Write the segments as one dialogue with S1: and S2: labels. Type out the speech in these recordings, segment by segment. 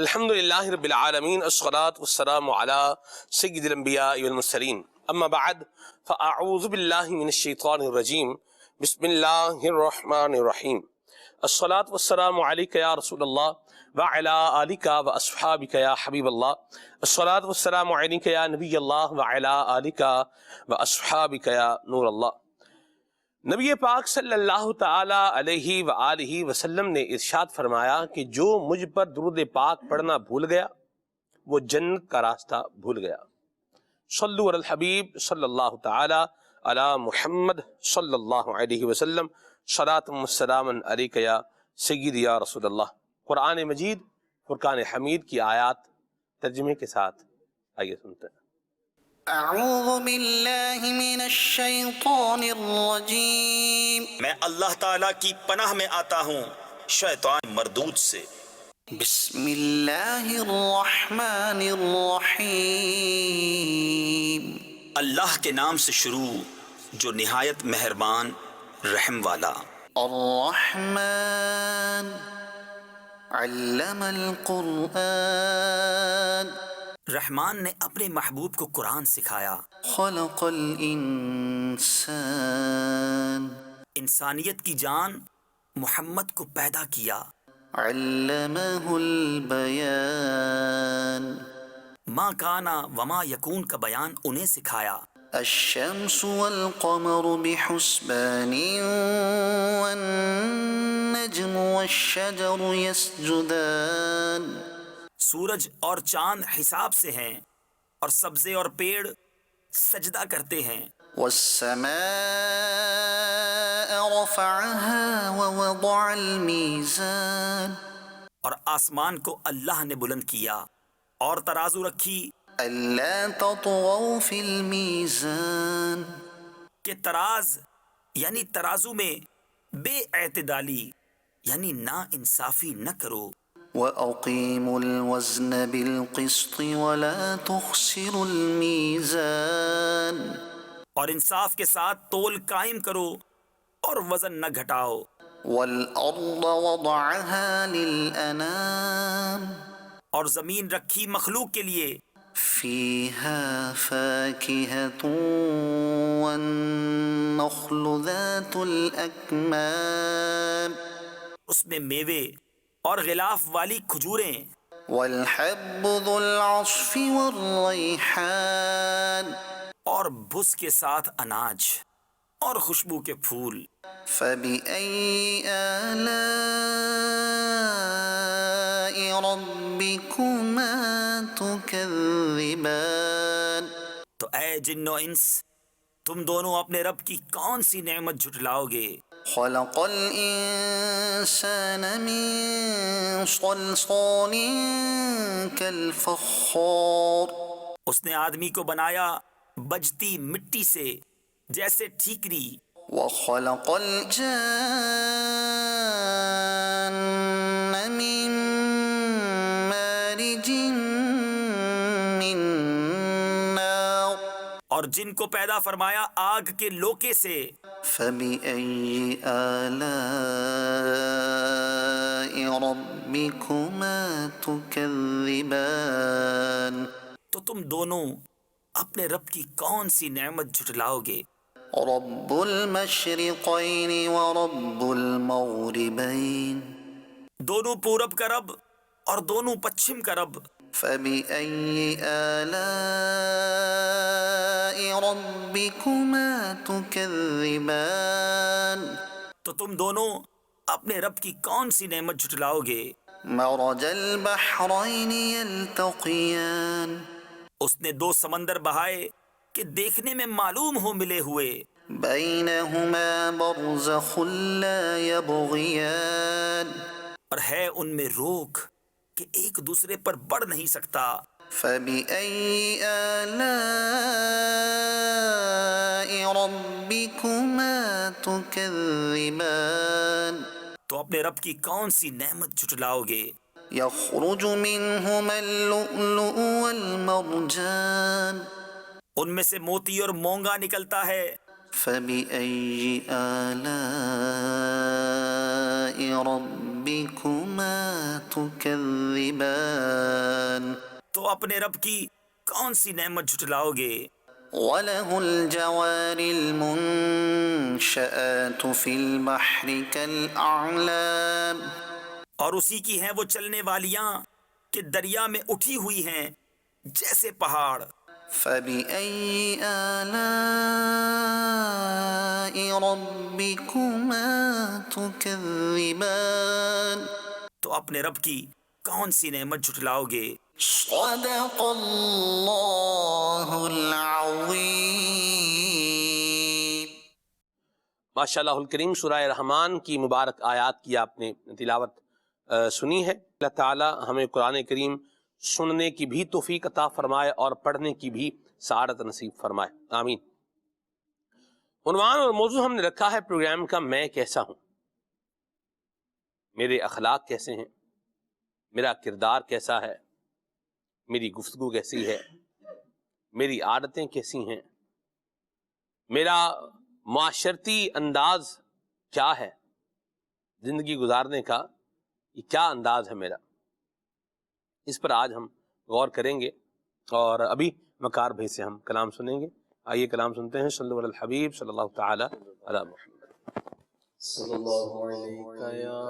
S1: الحمد للہ رب العالمین الصلاۃ والسلام علی سید الانبیاء والمرسلین اما بعد فاعوذ باللہ من الشیطان الرجیم بسم اللہ الرحمن الرحیم الصلاۃ والسلام علیک یا رسول اللہ وعلی آلک واصحابک یا حبیب اللہ الصلاۃ والسلام علیک یا نبی اللہ وعلی آلک واصحابک یا نور اللہ۔ نبی پاک صلی اللہ تعالی علیہ وآلہ وسلم نے ارشاد فرمایا کہ جو مجھ پر درود پاک پڑھنا بھول گیا وہ جنت کا راستہ بھول گیا۔ صلو علی الحبیب صلی اللہ تعالی علی محمد صلی اللہ علیہ وسلم، صلاۃ و سلام علیک یا سید یا رسول اللہ۔ قرآن مجید فرقان حمید کی آیات ترجمے کے ساتھ آئیے سنتے ہیں۔
S2: اعوذ باللہ من الشیطان الرجیم،
S3: میں اللہ تعالیٰ کی پناہ میں آتا ہوں شیطان مردود سے۔
S2: بسم اللہ الرحمن الرحیم،
S3: اللہ کے نام سے شروع جو نہایت مہربان رحم والا۔
S2: الرحمن علم القرآن،
S3: رحمان نے اپنے محبوب کو قرآن سکھایا۔
S2: خلق الانسان،
S3: انسانیت کی جان محمد کو پیدا کیا۔
S2: علمہ البیان،
S3: ما کانا وما یکون کا بیان انہیں سکھایا۔
S2: الشمس والقمر بحسبان والنجم والشجر يسجدان،
S3: سورج اور چاند حساب سے ہیں اور سبزے اور پیڑ سجدہ کرتے ہیں۔
S2: والسماء رفعها ووضع الميزان،
S3: اور آسمان کو اللہ نے بلند کیا اور ترازو رکھی
S2: ألا تطغوا في الميزان،
S3: کہ تراز یعنی ترازو میں بے اعتدالی یعنی نا انصافی نہ کرو۔
S2: وأقيموا الوزن بالقسط ولا تخسروا الميزان،
S3: اور انصاف کے ساتھ تول قائم کرو اور وزن نہ گھٹاؤ۔
S2: والأرض وضعها للأنام،
S3: اور زمین رکھی مخلوق کے لیے،
S2: فيها فاكهة والنخل ذات الأكمام،
S3: اس میں میوے اور غلاف والی کھجوریں،
S2: والحب ذو العصف والريحان،
S3: اور بھس کے ساتھ اناج اور خوشبو کے پھول۔
S2: فبأي آلاء ربكما تكذبان،
S3: تو اے جن و انس تم دونوں اپنے رب کی کون سی نعمت جھٹلاؤ گے؟
S2: خلق الإنسان من صلصال كالفخار،
S3: اس نے آدمی کو بنایا بجتی مٹی سے جیسے ٹھیکری۔
S2: وخلق الجان من مارج من نار،
S3: اور جن کو پیدا فرمایا آگ کے لوکے سے۔
S2: فبأي آلاء ربكما تكذبان،
S3: تو تم دونوں اپنے رب کی کون سی نعمت جھٹلاؤ گے؟
S2: رب المشرقين ورب المغربين،
S3: دونوں پورب کا رب اور دونوں پچھم کا رب۔
S2: فبأي آلاء ربكما تكذبان،
S3: تو تم دونوں اپنے رب کی کون سی نعمت جھٹلاؤ گے؟
S2: مرج البحرين يلتقيان،
S3: اس نے دو سمندر بہائے کہ دیکھنے میں معلوم ہو ملے ہوئے۔
S2: بينهما برزخ لا يبغيان،
S3: اور ہے ان میں روک کہ ایک دوسرے پر بڑھ نہیں سکتا۔
S2: فبأي آلاء ربكما تكذبان،
S3: تو اپنے رب کی کون سی نعمت جھٹلاؤ گے؟
S2: يخرج منهما اللؤلؤ والمرجان،
S3: ان میں سے موتی اور مونگا نکلتا ہے۔
S2: فبأي آلاء ربكما تكذبان
S3: تو اپنے رب کی کون سی نعمت جھٹلاؤ گے؟
S2: وله الجوار المنشآت في البحر كالأعلام
S3: اور اسی کی ہیں وہ چلنے والیاں کہ دریا میں اٹھی ہوئی ہیں جیسے پہاڑ۔
S2: فبأي آلاء ربكما تكذبان
S3: تو اپنے رب کی کون سی نعمت جھٹلاؤ گے؟
S2: صدق اللہ العظیم۔
S1: ماشاء اللہ الکریم، سورہ رحمان کی مبارک آیات کی آپ نے تلاوت سنی ہے۔ اللہ تعالی ہمیں قرآن کریم سننے کی بھی توفیق عطا فرمائے اور پڑھنے کی بھی سعادت نصیب فرمائے، آمین۔ عنوان اور موضوع ہم نے رکھا ہے پروگرام کا، میں کیسا ہوں، میرے اخلاق کیسے ہیں، میرا کردار کیسا ہے، میری گفتگو کیسی ہے، میری عادتیں کیسی ہیں، میرا معاشرتی انداز کیا ہے، زندگی گزارنے کا یہ کیا انداز ہے میرا، اس پر آج ہم غور کریں گے۔ اور ابھی مکار بھائی سے ہم کلام سنیں گے۔ آئیے کلام سنتے ہیں۔ صلی اللہ علی الحبیب صلی اللہ تعالی علی محمد
S4: صلی اللہ علیہ یا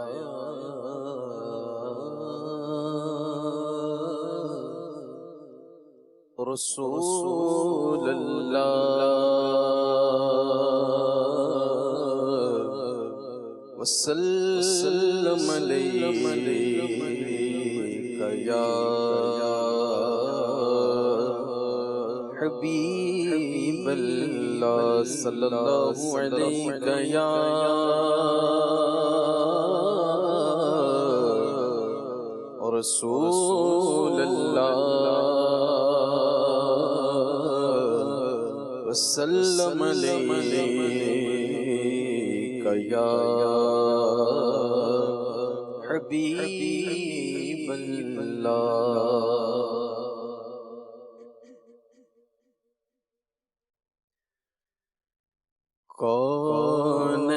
S4: رسول اللہ وسلم علیک یا حبیب اللہ صلی اللہ علیک یا رسول اللہ وسلم علیک یا حبیب اللہ۔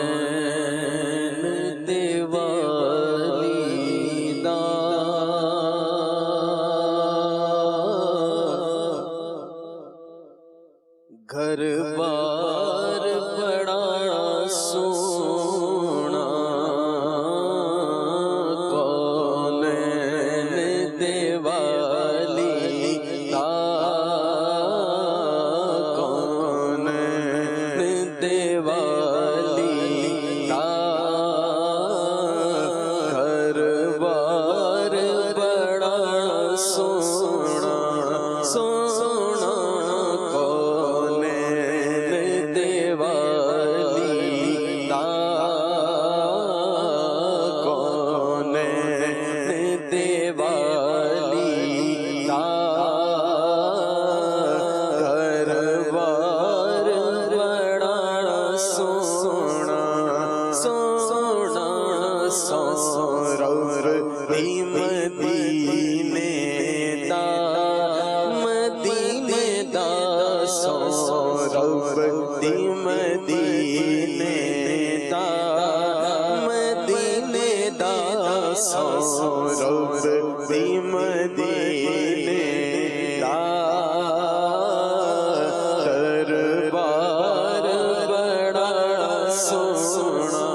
S4: کونین دیوالی دا گھر بار بڑا سونا، کونین دیوالی دا دیوالی دا گھر بار بڑا سونا سونا، کونین دیوالی دا کونین دیوالی دا گھر بار بڑا سونا سونا سورور دی مدینے دا مدینے دا سورور دی مدینے دا مدینے دا سورور دی مدینے دا دربار بڑا سونا۔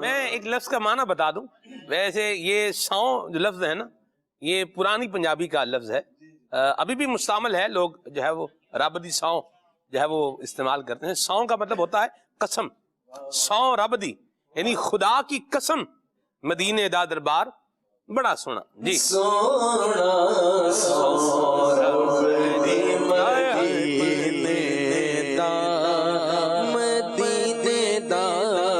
S1: میں ایک لفظ کا معنی بتا دوں۔ ویسے یہ ساؤں جو لفظ ہے نا، یہ پرانی پنجابی کا لفظ ہے، ابھی بھی مستعمل ہے، لوگ جو ہے وہ رب دی ساؤں جو ہے وہ استعمال کرتے ہیں۔ ساؤں کا مطلب ہوتا ہے قسم، ساؤں رب دی یعنی خدا کی قسم، مدینے دا دربار بڑا سونا۔ جی
S4: سونا سورور دی مدینے دا مدینے دا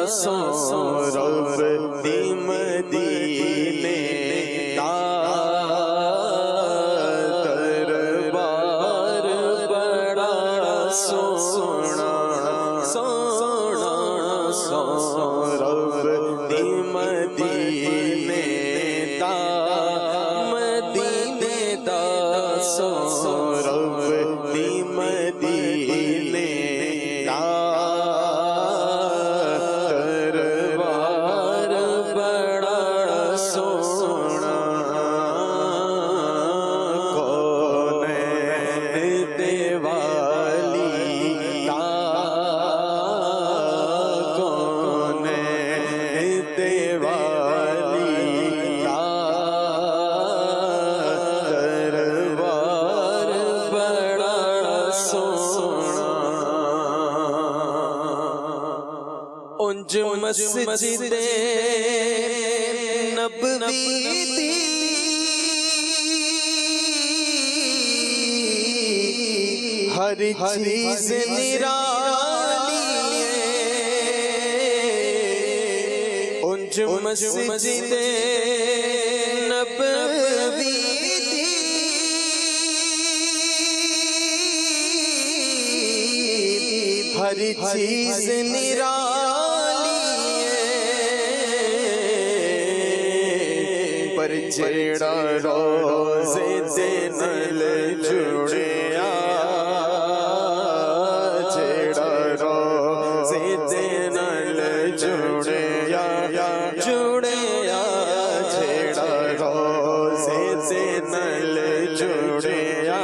S4: سورور دی مدینے دا دربار بڑا سونا سونا سورور دی مدینے دا مدینے دا سورور دی مدینے دا دربار مسجد نبوی دی ہر چیز نرالی ہے انج مسجد نبوی دی ہر چیز نرالی ہے پر جیڑا روزے دے نال جڑیا جیڑا روزے دے نال جڑیا جڑیا جیڑا روزے دے نال جڑیا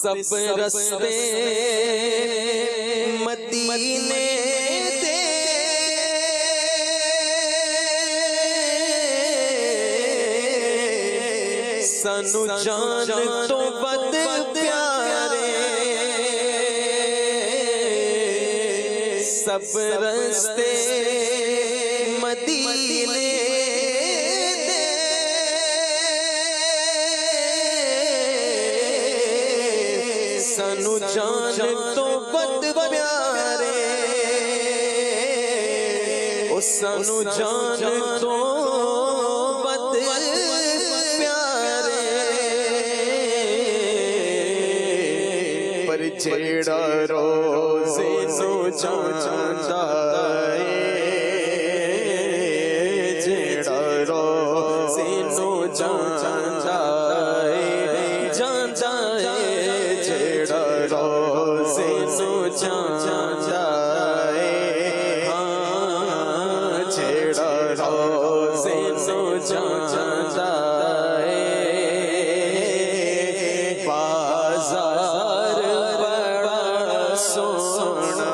S4: سب رستے مدینے دے سانو جان تو ود پیارے سب رستے مدینے سانو جان تو ود پیارے او سانو جان تو ود پیارے پر جیڑا روزے نو جاندا اے جیڑا روزے نو جاندا اے جاندا اے جیڑا روزے نو جاندا اے ہاں جیڑا روزے نو جاندا اے بازار بڑا سونا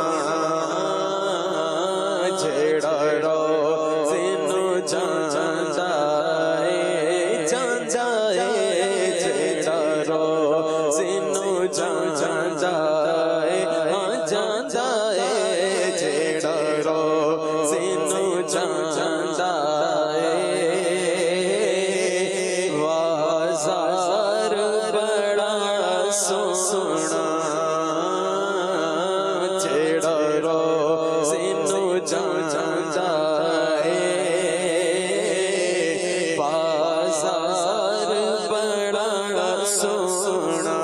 S4: جیڑا روزے نو جاندا اے جاندا اے جیڑا روزے نو جاندا اے ہاں جاندا اے جیڑا روزے نو جاندا اے بازار بڑا سونا جیڑا روزے نو جاندا اے بازار بڑا سونا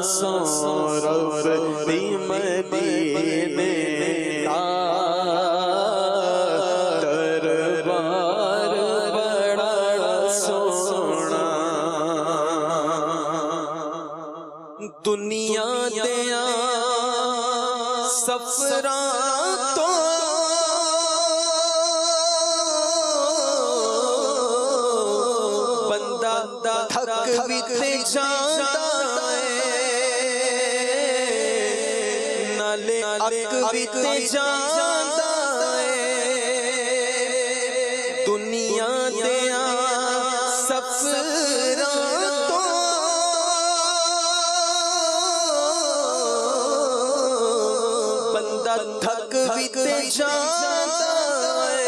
S4: سورب دی مدینے کا دربار بڑا سونا دنیا دیا سفراں تو بندہ تھک بھی تے جاندا اک بھی تے جاندا اے دنیا دیا سفراں تو بندہ تھک بھی تے جاندا اے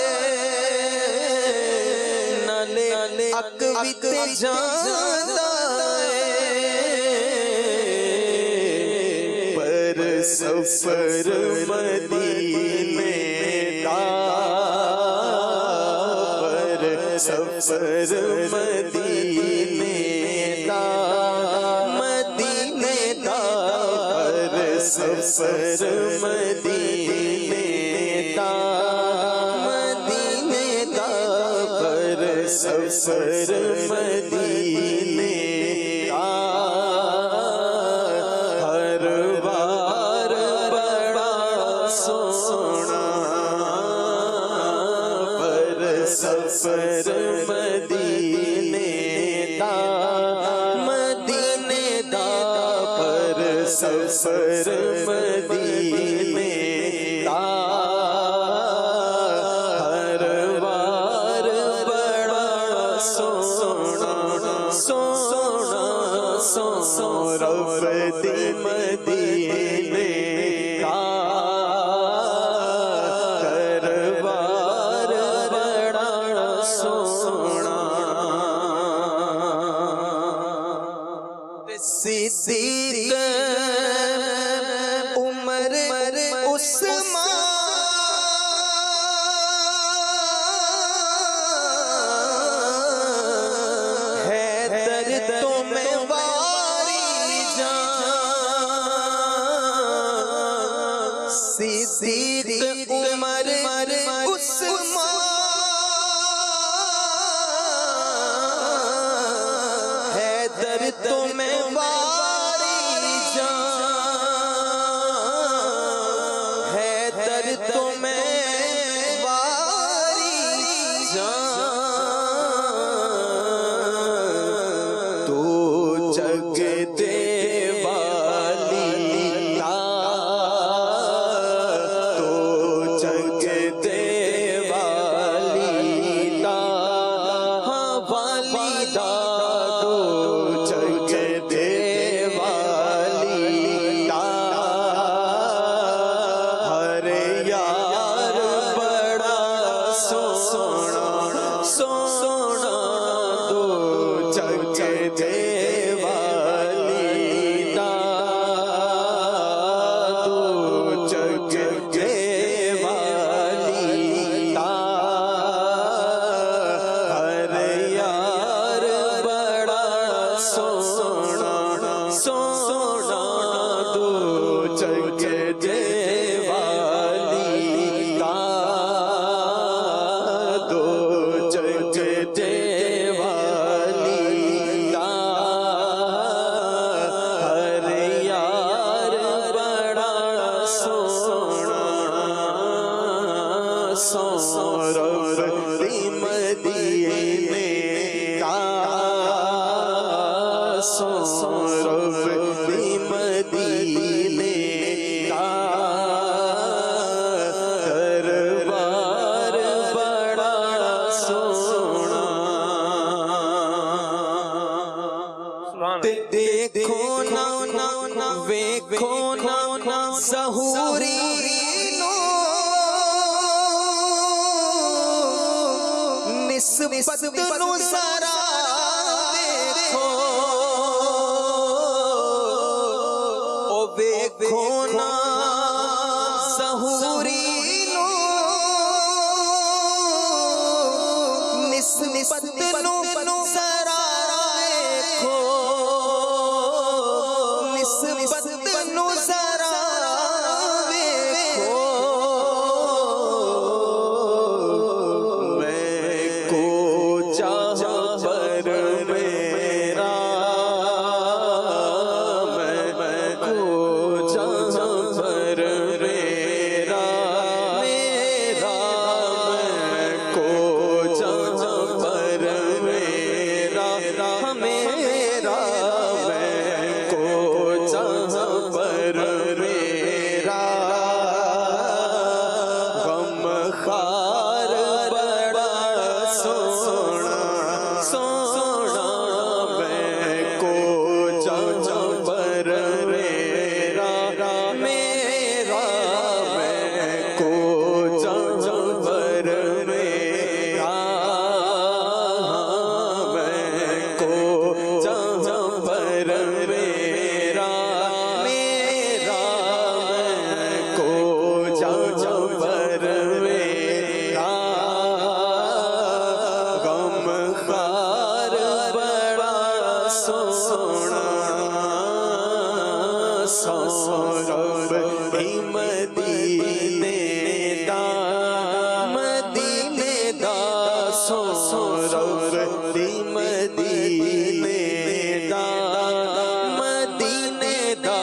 S4: جاتا پر سفر مدینے کا پر سفر مدینے کا مدینے کا پر سفر مدینے کا مدینے کا پر سفر مدینے کا ہر بار بڑا سونا پر سفر مدینے کا مدینے کا پر سفر مدینے کا ہر بار بڑا سونا سونا رفتی مدینے کا ہر بار بڑا سونا صدیق عمر عثمان حیدر تمہیں واری جان صدیق عمر عثمان حیدر تمہیں واری جان حیدر تمہیں واری جان تو جگ دے والی کا تو جگ دے والی کا ہاں والی دا تو جگ دے والی کا ہر یار بڑا سونا سونا تو جگ دے والی کا تو جگ دے والی کا ہر یار بڑا سونا سونا تو جگ دے والی کا تو جگ دے والی کا ہر یار بڑا سونا رفتی مدینے کا رفتی مدینے کا دربار بڑا سونا دیکھو نا ویکھو نا ظہوری نسبت نو ذرا دیکھو او ویکھو نا ظہوری نو نسبت نو ذرا دیکھو نسبت نو ذرا دیکھو میں کو چاہا پر میرا میں کو چاہا پر میرا میرا میں کو چاہا پر میرا میرا میں کو چاہا پر پر میرا میرا کو جا پر میرا غم خار بڑا سونا سورب ہی مدینے دا مدینے دا سورب ہی مدینے دا مدینے دا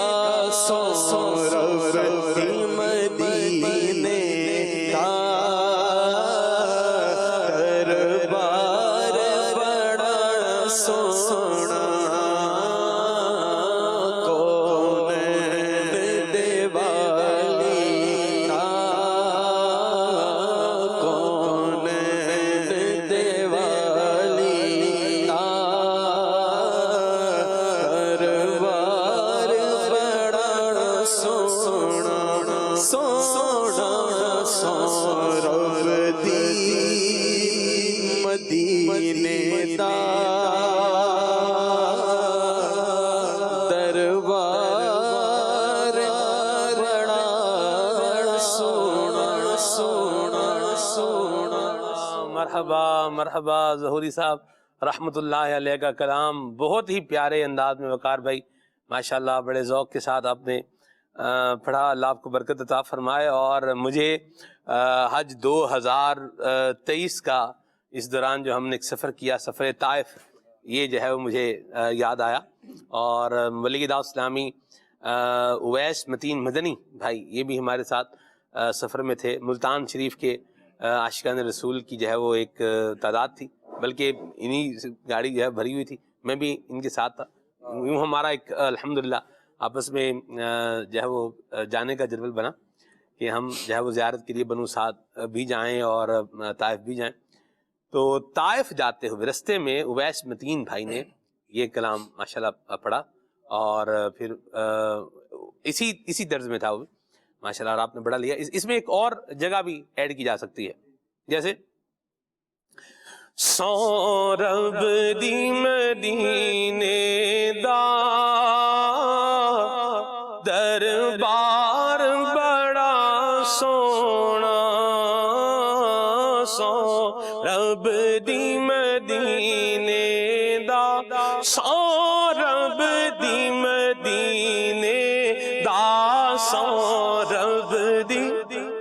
S4: سورب ہی مدینے دا دربار بڑا سونا مدینے دا دربار بڑا سونا سونا سونا.
S1: مرحبا مرحبا ظہوری صاحب رحمۃ اللہ علیہ کا کلام بہت ہی پیارے انداز میں وقار بھائی ماشاءاللہ بڑے ذوق کے ساتھ آپ نے پڑھا. اللہ آپ کو برکت عطا فرمائے. اور مجھے حج 2023 کا اس دوران جو ہم نے ایک سفر کیا سفر طائف یہ جو ہے وہ مجھے یاد آیا. اور ولی دعوت اسلامی اویس متین مدنی بھائی یہ بھی ہمارے ساتھ سفر میں تھے. ملتان شریف کے عاشقان رسول کی جو ہے وہ ایک تعداد تھی بلکہ انہی گاڑی جو ہے بھری ہوئی تھی میں بھی ان کے ساتھ تھا. یوں ہمارا ایک الحمدللہ آپس میں جو ہے وہ جانے کا جدول بنا کہ ہم جو ہے وہ زیارت کے لیے بنو سعد بھی جائیں اور طائف بھی جائیں. تو طائف جاتے ہوئے رستے میں اویس متین بھائی نے یہ کلام ماشاءاللہ پڑھا اور پھر اسی طرز میں تھا وہ ماشاءاللہ اور آپ نے پڑھا لیا. اس میں ایک اور جگہ بھی ایڈ کی جا سکتی ہے جیسے سورب دی مدینے دا دربار بڑا سونا سورب دی مدینے دا سورب دی مدینے دا سورب دی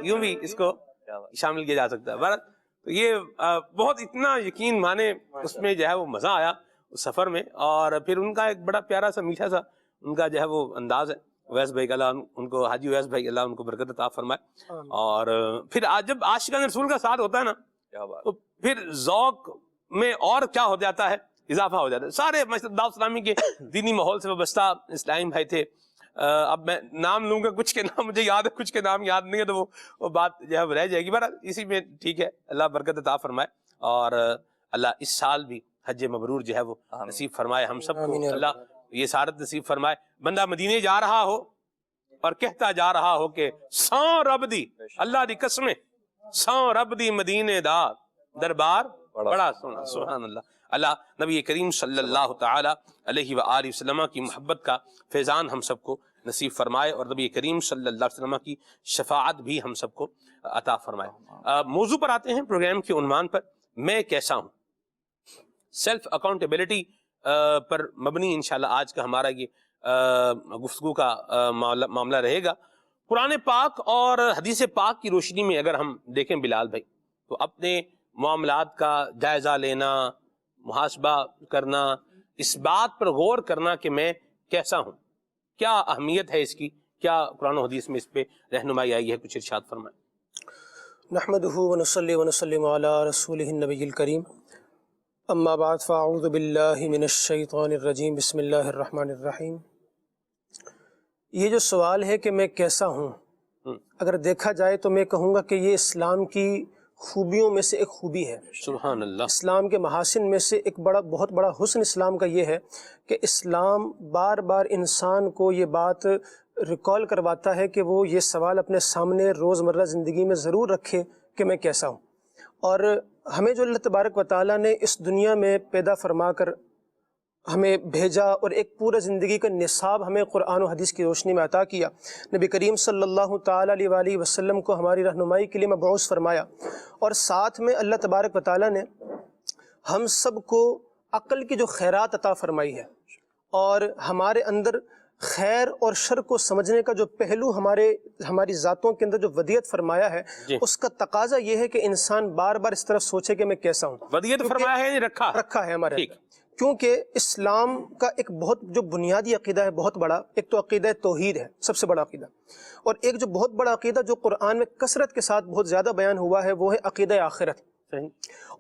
S1: یوں بھی اس کو شامل کیا جا سکتا ہے. بہرحال تو یہ بہت اتنا یقین مانے اس میں جو ہے وہ مزہ آیا اس سفر میں. اور پھر ان کا ایک بڑا پیارا سا میٹھا سا ان کا جو ہے وہ انداز ہے. اویس بھائی اللہ ان کو حاجی اویس بھائی اللہ ان کو برکت عطا فرمائے. اور پھر جب عاشقان رسول کا ساتھ ہوتا ہے نا تو پھر ذوق میں اور کیا ہو جاتا ہے اضافہ ہو جاتا ہے. سارے دعوت اسلامی کے دینی ماحول سے وابستہ اسلام بھائی تھے. اب میں نام لوں گا کچھ کے نام مجھے یاد ہے کچھ کے نام یاد نہیں ہے تو وہ بات جو ہے وہ رہ جائے گی. بہرحال اسی میں ٹھیک ہے اللہ برکت عطا فرمائے. اور اللہ اس سال بھی حج مبرور جو ہے وہ نصیب فرمائے ہم سب کو. اللہ یہ سعادت نصیب فرمائے. بندہ مدینے جا رہا ہو اور کہتا جا رہا ہو کہ سو رب دی اللہ دی قسمیں سو رب دی مدینے دا دربار بڑا سونا. سبحان اللہ. اللہ نبی کریم صلی اللہ تعالی علیہ وآلہ وسلم کی محبت کا فیضان ہم سب کو نصیب فرمائے اور نبی کریم صلی اللہ علیہ وسلم کی شفاعت بھی ہم سب کو عطا فرمائے. موضوع پر آتے ہیں پروگرام کے عنوان پر میں کیسا ہوں. سیلف اکاؤنٹیبلٹی پر مبنی انشاءاللہ آج کا ہمارا یہ گفتگو کا معاملہ رہے گا. قرآن پاک اور حدیث پاک کی روشنی میں اگر ہم دیکھیں بلال بھائی تو اپنے معاملات کا جائزہ لینا محاسبہ کرنا اس بات پر غور کرنا کہ میں کیسا ہوں کیا اہمیت ہے اس کی کیا قرآن و حدیث میں اس پہ رہنمائی آئی ہے کچھ ارشاد فرمائیں.
S5: نحمده ونصلي ونسلم على رسوله النبي الكريم اما بعد فاعوذ بالله من الشیطان الرجیم بسم اللہ الرحمن الرحیم. یہ جو سوال ہے کہ میں کیسا ہوں اگر دیکھا جائے تو میں کہوں گا کہ یہ اسلام کی خوبیوں میں سے ایک خوبی ہے.
S1: سبحان اللہ.
S5: اسلام کے محاسن میں سے ایک بہت بڑا حسن اسلام کا یہ ہے کہ اسلام بار بار انسان کو یہ بات ریکال کرواتا ہے کہ وہ یہ سوال اپنے سامنے روزمرہ زندگی میں ضرور رکھے کہ میں کیسا ہوں. اور ہمیں جو اللہ تبارک و تعالیٰ نے اس دنیا میں پیدا فرما کر ہمیں بھیجا اور ایک پورا زندگی کا نصاب ہمیں قرآن و حدیث کی روشنی میں عطا کیا، نبی کریم صلی اللہ تعالیٰ علیہ وآلہ وسلم کو ہماری رہنمائی کے لیے مبعوث فرمایا، اور ساتھ میں اللہ تبارک و تعالیٰ نے ہم سب کو عقل کی جو خیرات عطا فرمائی ہے، اور ہمارے اندر خیر اور شر کو سمجھنے کا جو پہلو ہماری ذاتوں کے اندر جو ودیت فرمایا ہے، اس کا تقاضا یہ ہے کہ انسان بار بار اس طرف سوچے کہ میں کیسا ہوں۔
S1: ودیت فرمایا ہے یعنی
S5: رکھا ہے ہمارے اندر، کیونکہ اسلام کا ایک بہت جو بنیادی عقیدہ ہے بہت بڑا، ایک تو عقیدہ توحید ہے، سب سے بڑا عقیدہ، اور ایک جو بہت بڑا عقیدہ جو قرآن میں کثرت کے ساتھ بہت زیادہ بیان ہوا ہے وہ ہے عقیدہ آخرت۔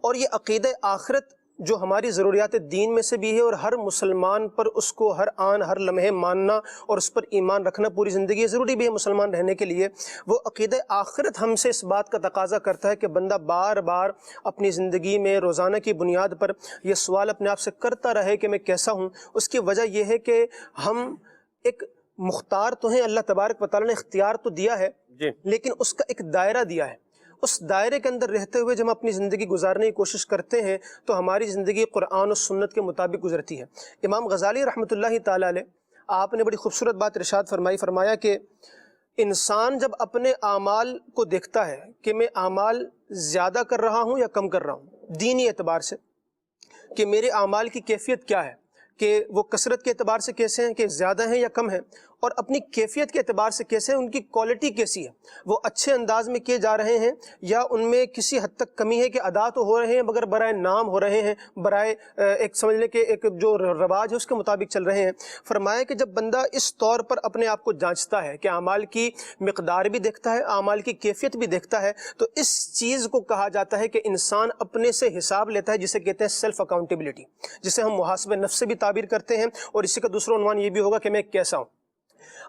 S5: اور یہ عقیدہ آخرت جو ہماری ضروریات دین میں سے بھی ہے، اور ہر مسلمان پر اس کو ہر آن ہر لمحے ماننا اور اس پر ایمان رکھنا پوری زندگی ضروری بھی ہے مسلمان رہنے کے لیے، وہ عقیدہ آخرت ہم سے اس بات کا تقاضا کرتا ہے کہ بندہ بار بار اپنی زندگی میں روزانہ کی بنیاد پر یہ سوال اپنے آپ سے کرتا رہے کہ میں کیسا ہوں۔ اس کی وجہ یہ ہے کہ ہم ایک مختار تو ہیں، اللہ تبارک و تعالیٰ نے اختیار تو دیا ہے، لیکن اس کا ایک دائرہ دیا ہے۔ اس دائرے کے اندر رہتے ہوئے جب ہم اپنی زندگی گزارنے کی کوشش کرتے ہیں تو ہماری زندگی قرآن و سنت کے مطابق گزرتی ہے۔ امام غزالی رحمۃ اللہ تعالیٰ علیہ، آپ نے بڑی خوبصورت بات ارشاد فرمایا کہ انسان جب اپنے اعمال کو دیکھتا ہے کہ میں اعمال زیادہ کر رہا ہوں یا کم کر رہا ہوں دینی اعتبار سے، کہ میرے اعمال کی کیفیت کیا ہے، کہ وہ کثرت کے اعتبار سے کیسے ہیں، کہ زیادہ ہیں یا کم ہیں، اور اپنی کیفیت کے اعتبار سے کیسے ہیں، ان کی کوالٹی کیسی ہے، وہ اچھے انداز میں کیے جا رہے ہیں یا ان میں کسی حد تک کمی ہے کہ ادا تو ہو رہے ہیں مگر برائے نام ہو رہے ہیں، برائے ایک سمجھ لیں کہ ایک جو رواج ہے اس کے مطابق چل رہے ہیں۔ فرمایا کہ جب بندہ اس طور پر اپنے آپ کو جانچتا ہے کہ اعمال کی مقدار بھی دیکھتا ہے، اعمال کی کیفیت بھی دیکھتا ہے، تو اس چیز کو کہا جاتا ہے کہ انسان اپنے سے حساب لیتا ہے، جسے کہتے ہیں سیلف اکاؤنٹیبلٹی، جسے ہم محاسبہ نفس سے بھی تعبیر کرتے ہیں، اور اسی کا دوسرا عنوان یہ بھی ہوگا کہ میں کیسا ہوں۔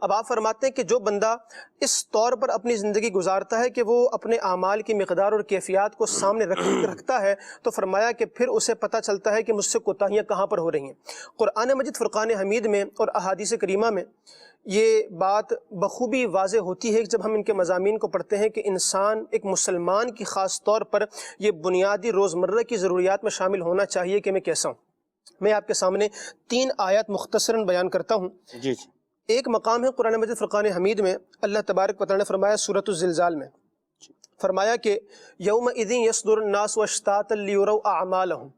S5: اب آپ فرماتے ہیں کہ جو بندہ اس طور پر اپنی زندگی گزارتا ہے کہ وہ اپنے اعمال کی مقدار اور کیفیات کو سامنے رکھتا ہے، تو فرمایا کہ پھر اسے پتہ چلتا ہے کہ مجھ سے کوتاہیاں کہاں پر ہو رہی ہیں۔ قرآن مجید فرقان حمید میں اور احادیث کریمہ میں یہ بات بخوبی واضح ہوتی ہے جب ہم ان کے مضامین کو پڑھتے ہیں کہ انسان ایک مسلمان کی خاص طور پر یہ بنیادی روزمرہ کی ضروریات میں شامل ہونا چاہیے کہ میں کیسا ہوں۔ میں آپ کے سامنے 3 آیات مختصراً بیان کرتا ہوں۔
S1: جی
S5: ایک مقام ہے قرآن مجید فرقان حمید میں، اللہ تبارک و تعالیٰ نے فرمایا سورۃ الزلزال میں، فرمایا کہ یومئذ یصدر الناس اشتاتا لیروا اعمالهم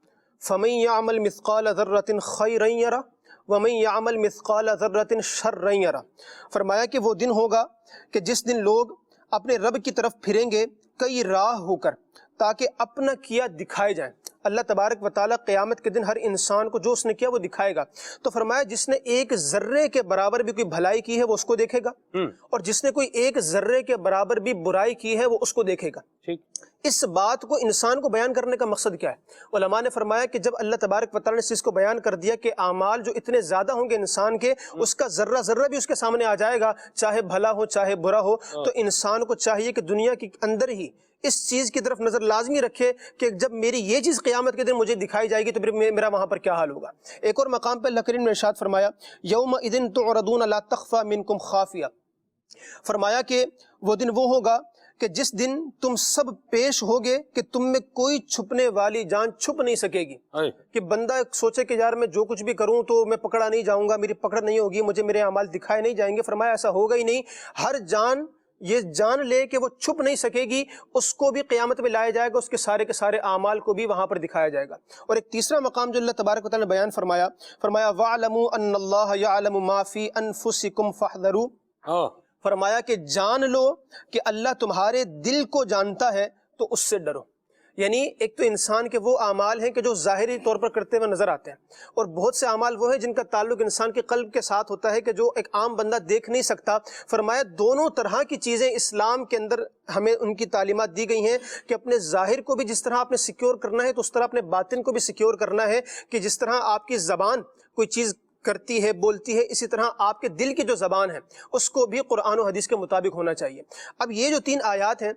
S5: فمن یعمل مثقال ذرۃ خیرا یرہ ومن یعمل مثقال ذرۃ شرا یرہ۔ فرمایا کہ وہ دن ہوگا کہ جس دن لوگ اپنے رب کی طرف پھریں گے کئی راہ ہو کر تاکہ اپنا کیا دکھائے جائیں۔ اللہ تبارک و تعالیٰ قیامت کے دن ہر انسان کو جو اس نے کیا وہ دکھائے گا۔ تو فرمایا جس نے ایک ذرے کے برابر بھی کوئی بھلائی کی ہے وہ اس کو دیکھے گا، اور جس نے کوئی ایک ذرے کے برابر بھی برائی کی ہے وہ اس کو دیکھے گا۔ اس بات کو انسان کو بیان کرنے کا مقصد کیا ہے؟ علماء نے فرمایا کہ جب اللہ تبارک و تعالیٰ نے اس چیز کو بیان کر دیا کہ اعمال جو اتنے زیادہ ہوں گے انسان کے، اس کا ذرہ ذرہ بھی اس کے سامنے آ جائے گا، چاہے بھلا ہو چاہے برا ہو، تو انسان کو چاہیے کہ دنیا کے اندر ہی اس چیز کی طرف نظر لازمی رکھے کہ جب میری یہ چیز قیامت کے دن مجھے دکھائی جائے گی تو پھر میرا وہاں پر کیا حال ہوگا۔ ایک اور مقام پہ اللہ کریم نے ارشاد فرمایا یومئذ تعرضون لا تخفى منکم خافیہ۔ فرمایا کہ وہ دن وہ ہوگا کہ جس دن تم سب پیش ہوگے کہ تم میں کوئی چھپنے والی جان چھپ نہیں سکے گی، کہ بندہ سوچے کہ یار میں جو کچھ بھی کروں تو میں پکڑا نہیں جاؤں گا، میری پکڑ نہیں ہوگی، مجھے میرے اعمال دکھائے نہیں جائیں گے۔ فرمایا ایسا ہوگا ہی نہیں، ہر جان یہ جان لے کہ وہ چھپ نہیں سکے گی، اس کو بھی قیامت میں لایا جائے گا، اس کے سارے اعمال کو بھی وہاں پر دکھایا جائے گا۔ اور ایک تیسرا مقام جو اللہ تبارک و تعالیٰ نے بیان فرمایا وَاعْلَمُوا أَنَّ اللَّهَ يَعْلَمُ مَا فِي أَنفُسِكُمْ فَاحْذَرُوا۔ فرمایا کہ جان لو کہ اللہ تمہارے دل کو جانتا ہے تو اس سے ڈرو۔ یعنی ایک تو انسان کے وہ اعمال ہیں کہ جو ظاہری طور پر کرتے ہوئے نظر آتے ہیں، اور بہت سے اعمال وہ ہیں جن کا تعلق انسان کے قلب کے ساتھ ہوتا ہے کہ جو ایک عام بندہ دیکھ نہیں سکتا۔ فرمایا دونوں طرح کی چیزیں اسلام کے اندر ہمیں ان کی تعلیمات دی گئی ہیں کہ اپنے ظاہر کو بھی جس طرح آپ نے سیکیور کرنا ہے تو اس طرح اپنے باطن کو بھی سیکیور کرنا ہے، کہ جس طرح آپ کی زبان کوئی چیز کرتی ہے بولتی ہے، اسی طرح آپ کے دل کی جو زبان ہے اس کو بھی قرآن و حدیث کے مطابق ہونا چاہیے۔ اب یہ جو 3 آیات ہیں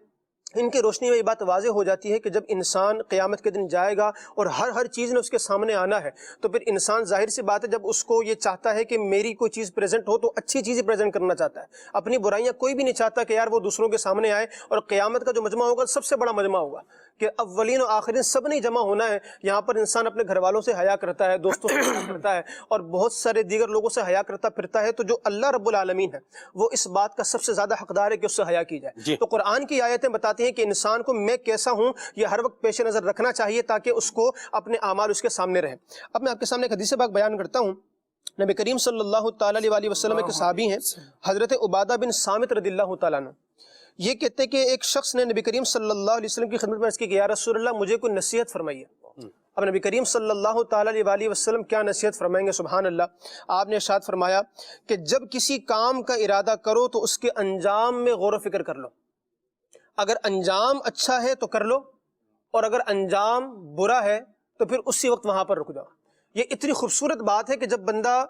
S5: ان کی روشنی میں یہ بات واضح ہو جاتی ہے کہ جب انسان قیامت کے دن جائے گا اور ہر چیز نے اس کے سامنے آنا ہے، تو پھر انسان ظاہر سی بات ہے جب اس کو یہ چاہتا ہے کہ میری کوئی چیز پریزنٹ ہو تو اچھی چیز ہی پریزنٹ کرنا چاہتا ہے، اپنی برائیاں کوئی بھی نہیں چاہتا کہ یار وہ دوسروں کے سامنے آئے۔ اور قیامت کا جو مجمع ہوگا سب سے بڑا مجمع ہوگا کہ اولین و آخرین سب نے جمع ہونا ہے۔ یہاں پر انسان اپنے گھر والوں سے حیا کرتا ہے، دوستوں سے حیا کرتا ہے، اور بہت سارے دیگر لوگوں سے حیا کرتا پھرتا ہے، تو جو اللہ رب العالمین ہے وہ اس بات کا سب سے زیادہ حقدار ہے کہ اس سے حیا کی جائے۔ تو قرآن کی آیتیں بتاتی ہیں کہ انسان کو میں کیسا ہوں یہ ہر وقت پیش نظر رکھنا چاہیے تاکہ اس کو اپنے اعمال اس کے سامنے رہیں۔ اب میں آپ کے سامنے ایک حدیث پاک بیان کرتا ہوں۔ نبی کریم صلی اللہ تعالیٰ علیہ وسلم کے صحابی ہیں حضرت عبادہ بن صامت رضی اللہ تعالیٰ عنہ، یہ کہتے ہیں کہ ایک شخص نے نبی کریم صلی اللہ علیہ وسلم کی خدمت میں عرض کی کہ یا رسول اللہ مجھے کوئی نصیحت فرمائیے۔ اب نبی کریم صلی اللہ تعالیٰ علیہ وسلم کیا نصیحت فرمائیں گے، سبحان اللہ۔ آپ نے ارشاد فرمایا کہ جب کسی کام کا ارادہ کرو تو اس کے انجام میں غور و فکر کر لو، اگر انجام اچھا ہے تو کر لو، اور اگر انجام برا ہے تو پھر اسی وقت وہاں پر رک جاؤ۔ یہ اتنی خوبصورت بات ہے کہ جب بندہ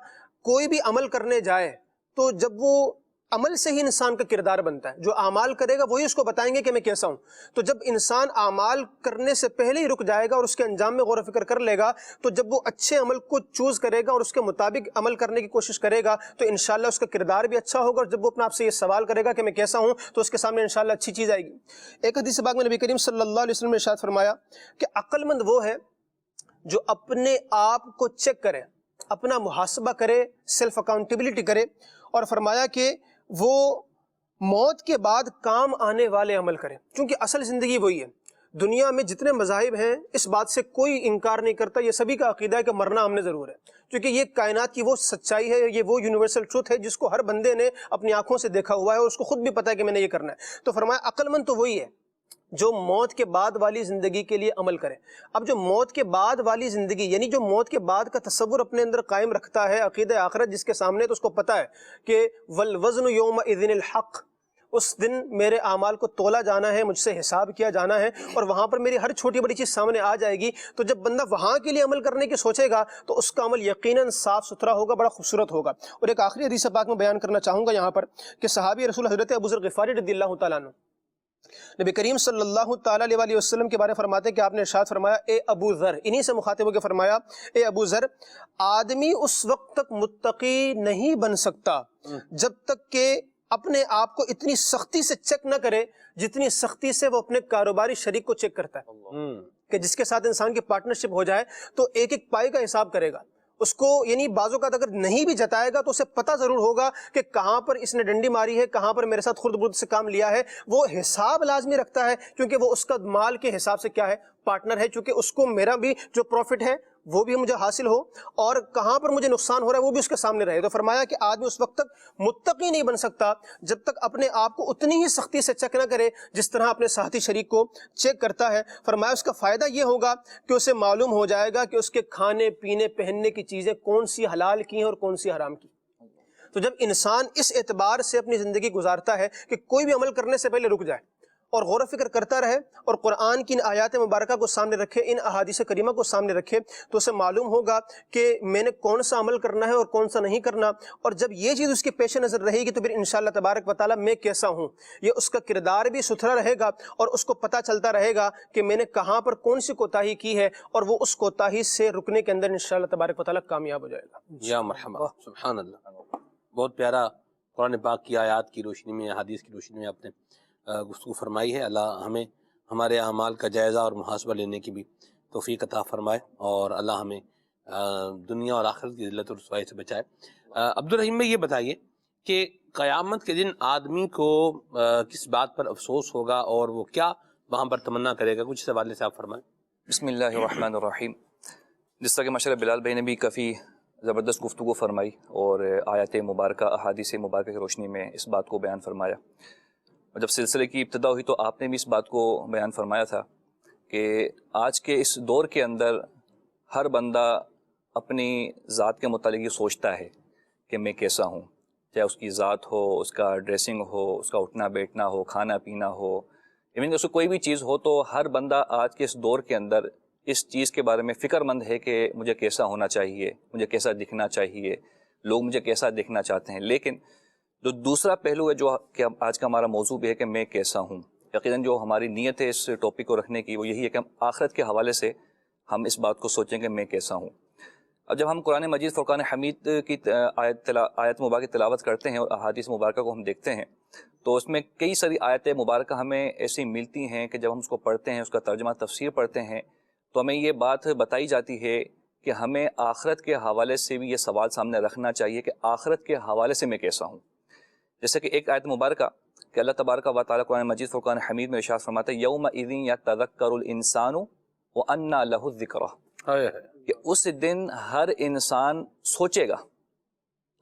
S5: کوئی بھی عمل کرنے جائے تو جب وہ عمل سے ہی انسان کا کردار بنتا ہے، جو اعمال کرے گا وہی اس کو بتائیں گے کہ میں کیسا ہوں۔ تو جب انسان اعمال کرنے سے پہلے ہی رک جائے گا اور اس کے انجام میں غور و فکر کر لے گا، تو جب وہ اچھے عمل کو چوز کرے گا اور اس کے مطابق عمل کرنے کی کوشش کرے گا تو انشاءاللہ اس کا کردار بھی اچھا ہوگا، اور جب وہ اپنے آپ سے یہ سوال کرے گا کہ میں کیسا ہوں تو اس کے سامنے انشاءاللہ اچھی چیز آئے گی۔ ایک حدیث پاک میں نبی کریم صلی اللہ علیہ وسلم نے ارشاد فرمایا کہ عقل مند وہ ہے جو اپنے آپ کو چیک کرے، اپنا محاسبہ کرے، سیلف اکاؤنٹیبلٹی کرے، اور فرمایا کہ وہ موت کے بعد کام آنے والے عمل کرے، کیونکہ اصل زندگی وہی ہے۔ دنیا میں جتنے مذاہب ہیں اس بات سے کوئی انکار نہیں کرتا، یہ سبھی کا عقیدہ ہے کہ مرنا ہم نے ضرور ہے، کیونکہ یہ کائنات کی وہ سچائی ہے، یہ وہ یونیورسل ٹروتھ ہے جس کو ہر بندے نے اپنی آنکھوں سے دیکھا ہوا ہے اور اس کو خود بھی پتہ ہے کہ میں نے یہ کرنا ہے۔ تو فرمایا عقل مند تو وہی ہے جو موت کے بعد والی زندگی کے لیے عمل کرے۔ اب جو موت کے بعد والی زندگی یعنی جو موت کے بعد کا تصور اپنے اندر قائم رکھتا ہے، عقیدہ آخرت جس کے سامنے، تو اس کو پتہ ہے کہ والوزن یومئذ الحق، اس دن میرے اعمال کو تولا جانا ہے، مجھ سے حساب کیا جانا ہے، اور وہاں پر میری ہر چھوٹی بڑی چیز سامنے آ جائے گی۔ تو جب بندہ وہاں کے لیے عمل کرنے کی سوچے گا تو اس کا عمل یقیناً صاف ستھرا ہوگا، بڑا خوبصورت ہوگا۔ اور ایک آخری حدیث پاک میں بیان کرنا چاہوں گا یہاں پر کہ صحابی رسول حضرت ابو ذر غفاری رضی اللہ تعالیٰ عنہ نبی کریم صلی اللہ تعالیٰ علیہ وسلم کے بارے فرماتے ہیں کہ آپ نے ارشاد فرمایا اے ابو ذر، انہی سے مخاطب ہو کے فرمایا اے ابو ذر، آدمی اس وقت تک متقی نہیں بن سکتا جب تک کہ اپنے آپ کو اتنی سختی سے چیک نہ کرے جتنی سختی سے وہ اپنے کاروباری شریک کو چیک کرتا ہے، کہ جس کے ساتھ انسان کی پارٹنرشپ ہو جائے تو ایک ایک پائی کا حساب کرے گا اس کو، یعنی بعض اوقات اگر نہیں بھی جتائے گا تو اسے پتہ ضرور ہوگا کہ کہاں پر اس نے ڈنڈی ماری ہے، کہاں پر میرے ساتھ خرد برد سے کام لیا ہے۔ وہ حساب لازمی رکھتا ہے کیونکہ وہ اس کا مال کے حساب سے کیا ہے، پارٹنر ہے، چونکہ اس کو میرا بھی جو پروفٹ ہے وہ بھی مجھے حاصل ہو اور کہاں پر مجھے نقصان ہو رہا ہے وہ بھی اس کے سامنے رہے۔ تو فرمایا کہ آدمی اس وقت تک متقی نہیں بن سکتا جب تک اپنے آپ کو اتنی ہی سختی سے چیک نہ کرے جس طرح اپنے ساتھی شریک کو چیک کرتا ہے۔ فرمایا اس کا فائدہ یہ ہوگا کہ اسے معلوم ہو جائے گا کہ اس کے کھانے پینے پہننے کی چیزیں کون سی حلال کی ہیں اور کون سی حرام کی۔ تو جب انسان اس اعتبار سے اپنی زندگی گزارتا ہے کہ کوئی بھی عمل کرنے سے پہلے رک جائے اور غور و فکر کرتا رہے اور قرآن کی ان آیات مبارکہ کو سامنے رکھے، ان احادیث کریمہ کو سامنے رکھے، تو اسے معلوم ہوگا کہ میں نے کون سا عمل کرنا ہے اور کون سا نہیں کرنا۔ اور جب یہ چیز اس کے پیش نظر رہے گی تو پھر انشاءاللہ تبارک و تعالیٰ میں کیسا ہوں، یہ اس کا کردار بھی ستھرا رہے گا اور اس کو پتہ چلتا رہے گا کہ میں نے کہاں پر کون سی کوتاہی کی ہے، اور وہ اس کوتاہی سے رکنے کے اندر انشاءاللہ تبارک و تعالیٰ کامیاب ہو جائے گا۔
S1: یا مرحبا، سبحان اللہ، بہت پیارا قرآن پاک کی آیات کی روشنی میں، حدیث کی روشنی میں آپ نے گفتگو فرمائی ہے۔ اللہ ہمیں ہمارے اعمال کا جائزہ اور محاسبہ لینے کی بھی توفیق عطا فرمائے، اور اللہ ہمیں دنیا اور آخرت کی ذلت اور رسوائی سے بچائے۔ عبدالرحیم میں یہ بتائیے کہ قیامت کے دن آدمی کو کس بات پر افسوس ہوگا اور وہ کیا وہاں پر تمنا کرے گا، کچھ اس حوالے سے آپ فرمائیں۔
S6: بسم اللہ الرحمن الرحیم۔ جس طرح کہ ماشاء اللہ بلال بھائی نے بھی کافی زبردست گفتگو فرمائی اور آیات مبارکہ احادیث مبارکہ کی روشنی میں اس بات کو بیان فرمایا، اور جب سلسلے کی ابتدا ہوئی تو آپ نے بھی اس بات کو بیان فرمایا تھا کہ آج کے اس دور کے اندر ہر بندہ اپنی ذات کے متعلق یہ سوچتا ہے کہ میں کیسا ہوں، چاہے اس کی ذات ہو، اس کا ڈریسنگ ہو، اس کا اٹھنا بیٹھنا ہو، کھانا پینا ہو، ایون اس کو کوئی بھی چیز ہو، تو ہر بندہ آج کے اس دور کے اندر اس چیز کے بارے میں فکر مند ہے کہ مجھے کیسا ہونا چاہیے، مجھے کیسا دکھنا چاہیے، لوگ مجھے کیسا دیکھنا چاہتے ہیں۔ لیکن جو دوسرا پہلو ہے جو کہ آج کا ہمارا موضوع بھی ہے کہ میں کیسا ہوں، یقیناً جو ہماری نیت ہے اس ٹاپک کو رکھنے کی وہ یہی ہے کہ ہم آخرت کے حوالے سے ہم اس بات کو سوچیں کہ میں کیسا ہوں. اب جب ہم قرآن مجید فرقان حمید کی آیت مبارکہ تلاوت کرتے ہیں اور احادیث مبارکہ کو ہم دیکھتے ہیں تو اس میں کئی ساری آیت مبارکہ ہمیں ایسی ملتی ہیں کہ جب ہم اس کو پڑھتے ہیں، اس کا ترجمہ تفسیر پڑھتے ہیں، تو ہمیں یہ بات بتائی جاتی ہے کہ ہمیں آخرت کے حوالے سے بھی یہ سوال سامنے رکھنا چاہیے کہ آخرت کے حوالے سے میں کیسا ہوں. جیسے کہ ایک آیت مبارکہ کہ اللہ تبارک و تعالیٰ قرآن مجید فرقان حمید میں ارشاد فرماتا ہے یومئذ یتذکر الانسان وانى له الذکریٰ، کہ اس دن ہر انسان سوچے گا.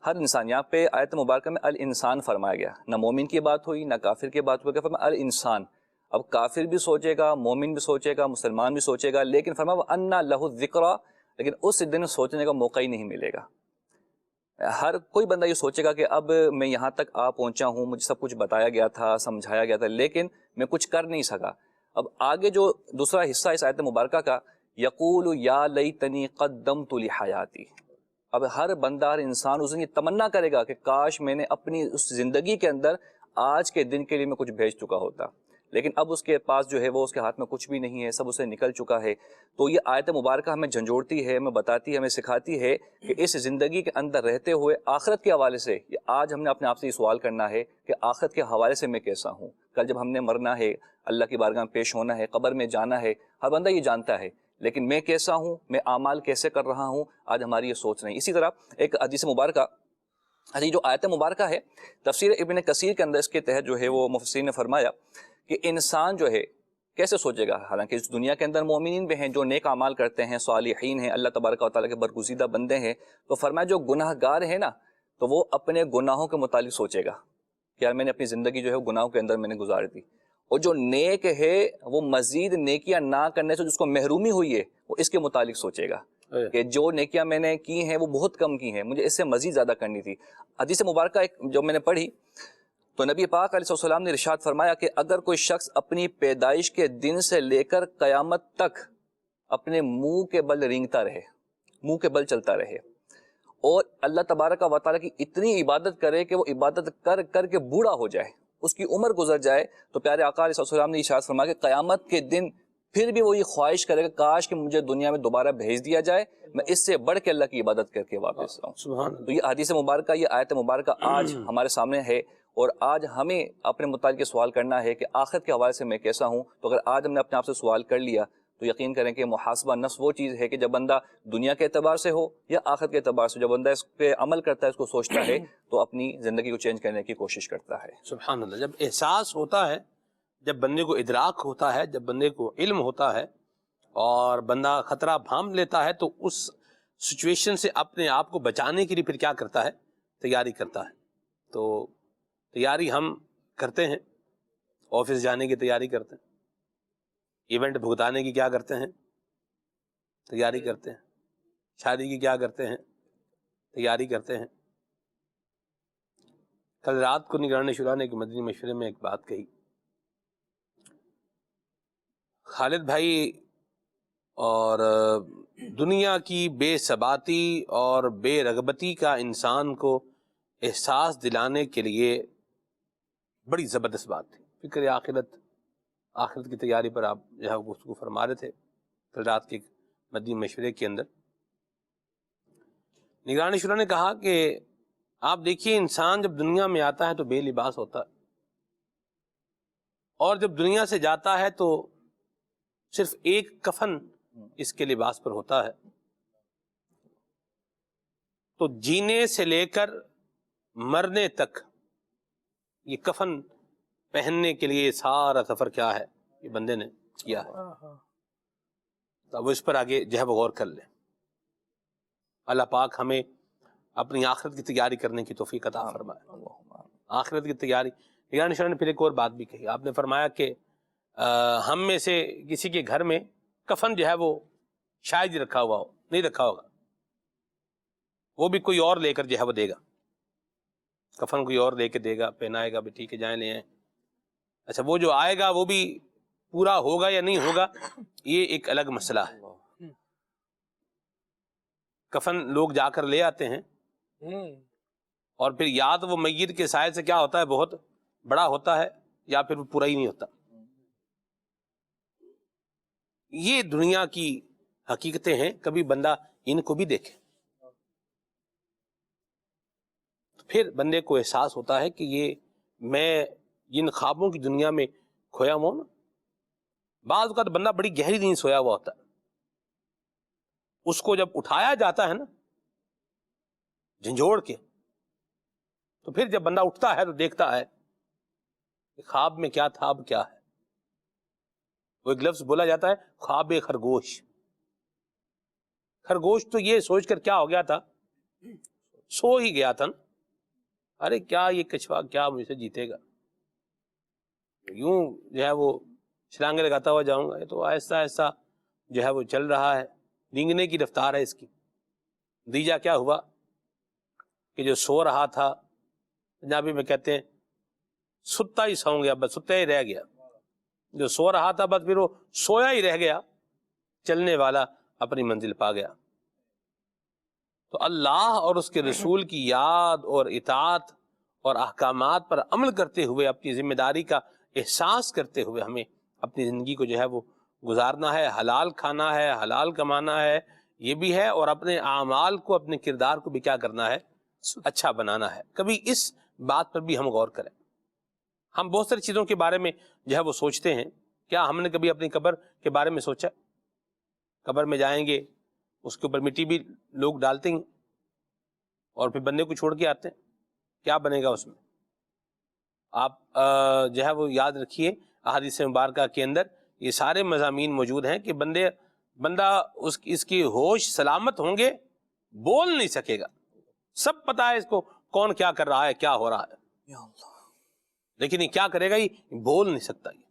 S6: ہر انسان، یہاں پہ آیت مبارکہ میں الانسان فرمایا گیا، نہ مومن کی بات ہوئی نہ کافر کی بات ہوئی، کہ فرمایا الانسان. اب کافر بھی سوچے گا، مومن بھی سوچے گا، مسلمان بھی سوچے گا، لیکن فرمایا وانى له الذکریٰ، لیکن اس دن سوچنے کا موقع ہی نہیں ملے گا. ہر کوئی بندہ یہ سوچے گا کہ اب میں یہاں تک آ پہنچا ہوں، مجھے سب کچھ بتایا گیا تھا، سمجھایا گیا تھا، لیکن میں کچھ کر نہیں سکا. اب آگے جو دوسرا حصہ اس آیت مبارکہ کا، یقول یا لیتنی قدمت لحیاتی، اب ہر بندہ، ہر انسان اس دن یہ تمنا کرے گا کہ کاش میں نے اپنی اس زندگی کے اندر آج کے دن کے لیے میں کچھ بھیج چکا ہوتا، لیکن اب اس کے پاس جو ہے وہ اس کے ہاتھ میں کچھ بھی نہیں ہے، سب اسے نکل چکا ہے. تو یہ آیت مبارکہ ہمیں جھنجھوڑتی ہے، ہمیں بتاتی ہے، ہمیں سکھاتی ہے کہ اس زندگی کے اندر رہتے ہوئے آخرت کے حوالے سے آج ہم نے اپنے آپ سے یہ سوال کرنا ہے کہ آخرت کے حوالے سے میں کیسا ہوں. کل جب ہم نے مرنا ہے، اللہ کی بارگاہ میں پیش ہونا ہے، قبر میں جانا ہے، ہر بندہ یہ جانتا ہے، لیکن میں کیسا ہوں، میں اعمال کیسے کر رہا ہوں، آج ہماری یہ سوچ نہیں. اسی طرح ایک حدیث مبارکہ، جو آیت مبارکہ ہے تفسیر ابن کثیر کے اندر اس کے تحت جو ہے وہ مفسرین نے فرمایا کہ انسان جو ہے کیسے سوچے گا. حالانکہ اس دنیا کے اندر مومنین بھی ہیں جو نیک اعمال کرتے ہیں، صالحین ہیں، اللہ تبارک و تعالیٰ کے برگزیدہ بندے ہیں، تو فرمایا جو گناہ گار ہیں نا، تو وہ اپنے گناہوں کے متعلق سوچے گا کہ یار میں نے اپنی زندگی جو ہے وہ گناہوں کے اندر میں نے گزار دی. اور جو نیک ہے وہ مزید نیکیاں نہ کرنے سے جس کو محرومی ہوئی ہے وہ اس کے متعلق سوچے گا کہ جو نیکیاں میں نے کی ہیں وہ بہت کم کی ہیں، مجھے اس سے مزید زیادہ کرنی تھی. حدیث مبارکہ ایک جو میں نے پڑھی تو نبی پاک علیہ السلام نے ارشاد فرمایا کہ اگر کوئی شخص اپنی پیدائش کے دن سے لے کر قیامت تک اپنے منہ کے بل رینگتا رہے، منہ کے بل چلتا رہے، اور اللہ تبارک و تعالیٰ کی اتنی عبادت کرے کہ وہ عبادت کر کر کے بوڑھا ہو جائے، اس کی عمر گزر جائے، تو پیارے آقا علیہ السلام نے ارشاد فرمایا کہ قیامت کے دن پھر بھی وہ یہ خواہش کرے گا کاش کہ مجھے دنیا میں دوبارہ بھیج دیا جائے، میں اس سے بڑھ کے اللہ کی عبادت کر کے واپس آؤں. تو یہ حدیث مبارکہ، یہ آیت مبارکہ آج ہمارے سامنے ہے، اور آج ہمیں اپنے متعلق سوال کرنا ہے کہ آخرت کے حوالے سے میں کیسا ہوں. تو اگر آج ہم نے اپنے آپ سے سوال کر لیا تو یقین کریں کہ محاسبہ نفس وہ چیز ہے کہ جب بندہ دنیا کے اعتبار سے ہو یا آخرت کے اعتبار سے، جب بندہ اس پہ عمل کرتا ہے، اس کو سوچتا ہے، تو اپنی زندگی کو چینج کرنے کی کوشش کرتا ہے.
S1: سبحان اللہ. جب احساس ہوتا ہے، جب بندے کو ادراک ہوتا ہے، جب بندے کو علم ہوتا ہے اور بندہ خطرہ بھانپ لیتا ہے، تو اس سچویشن سے اپنے آپ کو بچانے کے لیے پھر کیا کرتا ہے؟ تیاری کرتا ہے. تو تیاری ہم کرتے ہیں، آفس جانے کی تیاری کرتے ہیں، ایونٹ بھگتانے کی کیا کرتے ہیں؟ تیاری کرتے ہیں. شادی کی کیا کرتے ہیں؟ تیاری کرتے ہیں. کل رات کو نگران شورا نے ایک مدنی مشورے میں ایک بات کہی، خالد بھائی، اور دنیا کی بے ثباتی اور بے رغبتی کا انسان کو احساس دلانے کے لیے بڑی زبردست بات تھی. فکر آخرت کی تیاری پر آپ جو ہے گفتگو فرما رہے تھے کل رات کے مدنی مشورے کے اندر. نگران شورا نے کہا کہ آپ دیکھیے انسان جب دنیا میں آتا ہے تو بے لباس ہوتا ہے، اور جب دنیا سے جاتا ہے تو صرف ایک کفن اس کے لباس پر ہوتا ہے. تو جینے سے لے کر مرنے تک یہ کفن پہننے کے لیے سارا سفر کیا ہے یہ بندے نے کیا ہے. تو اب اس پر آگے جو ہے وہ غور کر لیں. اللہ پاک ہمیں اپنی آخرت کی تیاری کرنے کی توفیق عطا فرمائے. آخرت کی تیاری. نگران شورا نے پھر ایک اور بات بھی کہی. آپ نے فرمایا کہ ہم میں سے کسی کے گھر میں کفن جو ہے وہ شاید ہی رکھا ہوا ہو، نہیں رکھا ہوگا، وہ بھی کوئی اور لے کر جو ہے وہ دے گا. کفن کوئی اور لے کے دے گا، پہنائے گا، بھی ٹھیک ہے جائیں لے آئیں. اچھا وہ جو آئے گا وہ بھی پورا ہوگا یا نہیں ہوگا یہ ایک الگ مسئلہ ہے. کفن لوگ جا کر لے آتے ہیں اور پھر یا تو وہ میت کے سائے سے کیا ہوتا ہے بہت بڑا ہوتا ہے، یا پھر وہ پورا ہی نہیں ہوتا. یہ دنیا کی حقیقتیں ہیں، کبھی بندہ ان کو بھی دیکھے تو پھر بندے کو احساس ہوتا ہے کہ یہ میں جن خوابوں کی دنیا میں کھویا ہوا ہوں نا. بعض اوقات بندہ بڑی گہری نیند سویا ہوا ہوتا ہے، اس کو جب اٹھایا جاتا ہے نا جھنجھوڑ کے، تو پھر جب بندہ اٹھتا ہے تو دیکھتا ہے کہ خواب میں کیا تھا اب کیا ہے. وہ ایک لفظ بولا جاتا ہے خواب خرگوش. خرگوش تو یہ سوچ کر کیا ہو گیا تھا، سو ہی گیا تھا نا، ارے کیا یہ کچھوا کیا مجھ سے جیتے گا، یوں جو ہے وہ چھلانگے لگاتا ہوا جاؤں گا. یہ تو آہستہ آہستہ جو ہے وہ چل رہا ہے، رینگنے کی رفتار ہے اس کی. نتیجہ کیا ہوا کہ جو سو رہا تھا، پنجابی میں کہتے ہیں ستا ہی سو گیا، بس ستا ہی رہ گیا. جو سو رہا تھا بس پھر وہ سویا ہی رہ گیا، چلنے والا اپنی منزل پا گیا. تو اللہ اور اس کے رسول کی یاد اور اطاعت اور احکامات پر عمل کرتے ہوئے، اپنی ذمہ داری کا احساس کرتے ہوئے ہمیں اپنی زندگی کو جو ہے وہ گزارنا ہے. حلال کھانا ہے، حلال کمانا ہے، یہ بھی ہے، اور اپنے اعمال کو، اپنے کردار کو بھی کیا کرنا ہے، اچھا بنانا ہے. کبھی اس بات پر بھی ہم غور کریں. ہم بہت ساری چیزوں کے بارے میں جو ہے وہ سوچتے ہیں. کیا ہم نے کبھی اپنی قبر کے بارے میں سوچا؟ قبر میں جائیں گے، اس کے اوپر مٹی بھی لوگ ڈالتے ہیں اور پھر بندے کو چھوڑ کے آتے ہیں، کیا بنے گا اس میں؟ آپ جو ہے وہ یاد رکھیے احادیث مبارکہ کے اندر یہ سارے مضامین موجود ہیں کہ بندہ اس کی ہوش سلامت ہوں گے، بول نہیں سکے گا. سب پتا ہے اس کو کون کیا کر رہا ہے، کیا ہو رہا ہے، لیکن یہ کیا کرے گا، یہ بول نہیں سکتا، یہ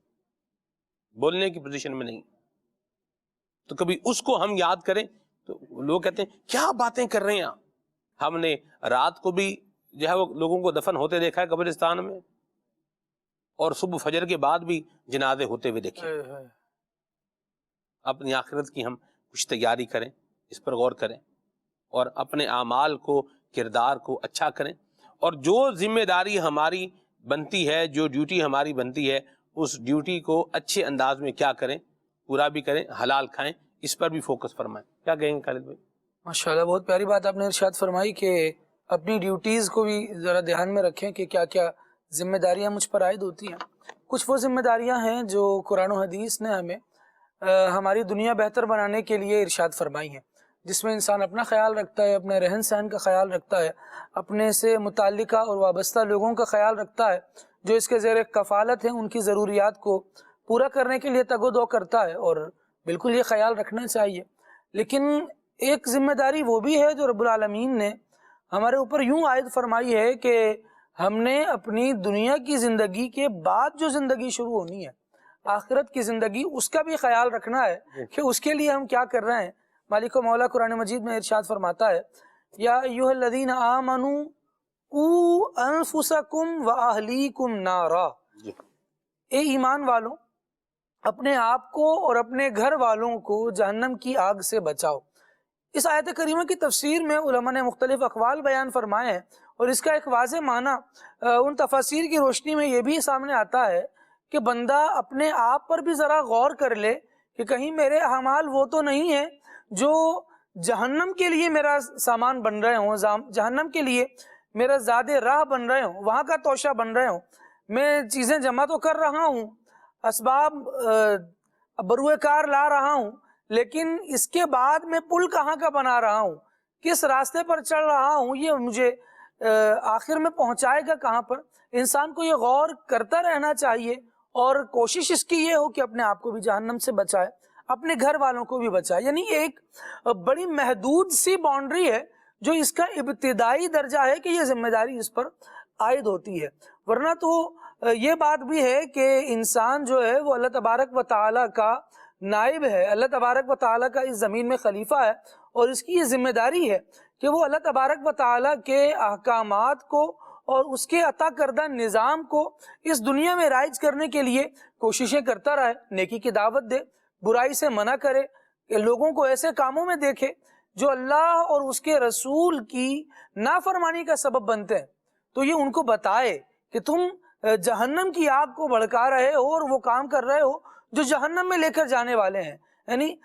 S1: بولنے کی پوزیشن میں نہیں. تو کبھی اس کو ہم یاد کریں تو لوگ کہتے ہیں کیا باتیں کر رہے ہیں آپ. ہم نے رات کو بھی جو ہے وہ لوگوں کو دفن ہوتے دیکھا ہے قبرستان میں، اور صبح فجر کے بعد بھی جنازے ہوتے ہوئے دیکھے. اپنی آخرت کی ہم کچھ تیاری کریں، اس پر غور کریں، اور اپنے اعمال کو، کردار کو اچھا کریں، اور جو ذمہ داری ہماری بنتی ہے، جو ڈیوٹی ہماری بنتی ہے، اس ڈیوٹی کو اچھے انداز میں کیا کریں، پورا بھی کریں، حلال کھائیں، اس پر بھی فوکس فرمائیں. کیا کہیں گے خالد بھائی؟
S5: ماشاءاللہ بہت پیاری بات آپ نے ارشاد فرمائی کہ اپنی ڈیوٹیز کو بھی ذرا دھیان میں رکھیں کہ کیا کیا ذمہ داریاں مجھ پر عائد ہوتی ہیں. کچھ وہ ذمہ داریاں ہیں جو قرآن و حدیث نے ہمیں ہماری دنیا بہتر بنانے کے لیے ارشاد فرمائی ہیں، جس میں انسان اپنا خیال رکھتا ہے، اپنے رہن سہن کا خیال رکھتا ہے، اپنے سے متعلقہ اور وابستہ لوگوں کا خیال رکھتا ہے، جو اس کے زیر کفالت ہیں ان کی ضروریات کو پورا کرنے کے لیے تگ و دو کرتا ہے، اور بالکل یہ خیال رکھنا چاہیے. لیکن ایک ذمہ داری وہ بھی ہے جو رب العالمین نے ہمارے اوپر یوں عائد فرمائی ہے کہ ہم نے اپنی دنیا کی زندگی کے بعد جو زندگی شروع ہونی ہے، آخرت کی زندگی، اس کا بھی خیال رکھنا ہے کہ اس کے لیے ہم کیا کر رہے ہیں. مالک و مولا قرآن مجید میں ارشاد فرماتا ہے یا ایھا الذین آمنوا قوا انفسکم واہلیکم نارا، اے ایمان والوں اپنے آپ کو اور اپنے گھر والوں کو جہنم کی آگ سے بچاؤ. اس آیت کریمہ کی تفسیر میں علماء نے مختلف اقوال بیان فرمائے ہیں، اور اس کا ایک واضح معنی ان تفاسیر کی روشنی میں یہ بھی سامنے آتا ہے کہ بندہ اپنے آپ پر بھی ذرا غور کر لے کہ کہیں میرے اعمال وہ تو نہیں ہیں جو جہنم کے لیے میرا سامان بن رہے ہوں، جہنم کے لیے میرا زاد راہ بن رہے ہوں، وہاں کا توشہ بن رہے ہوں. میں چیزیں جمع تو کر رہا ہوں، اسباب بروئے کار لا رہا ہوں، لیکن اس کے بعد میں پل کہاں کا بنا رہا ہوں، کس راستے پر چل رہا ہوں، یہ مجھے آخر میں پہنچائے گا کہاں پر. انسان کو یہ غور کرتا رہنا چاہیے، اور کوشش اس کی یہ ہو کہ اپنے آپ کو بھی جہنم سے بچائے، اپنے گھر والوں کو بھی بچائے. یعنی ایک بڑی محدود سی باؤنڈری ہے جو اس کا ابتدائی درجہ ہے کہ یہ ذمہ داری اس پر عائد ہوتی ہے. ورنہ تو یہ بات بھی ہے کہ انسان جو ہے وہ اللہ تبارک و تعالیٰ کا نائب ہے، اللہ تبارک و تعالیٰ کا اس زمین میں خلیفہ ہے، اور اس کی یہ ذمہ داری ہے کہ وہ اللہ تبارک و تعالیٰ کے احکامات کو اور اس کے عطا کردہ نظام کو اس دنیا میں رائج کرنے کے لیے کوششیں کرتا رہے، نیکی کی دعوت دے، برائی سے منع کرے، کہ لوگوں کو ایسے کاموں میں دیکھے جو اللہ اور اس کے رسول کی نافرمانی کا سبب بنتے ہیں، تو یہ ان کو بتائے کہ تم جہنم کی آگ کو بھڑکا رہے ہو اور وہ کام کر رہے ہو جو جہنم میں لے کر جانے والے ہیں. یعنی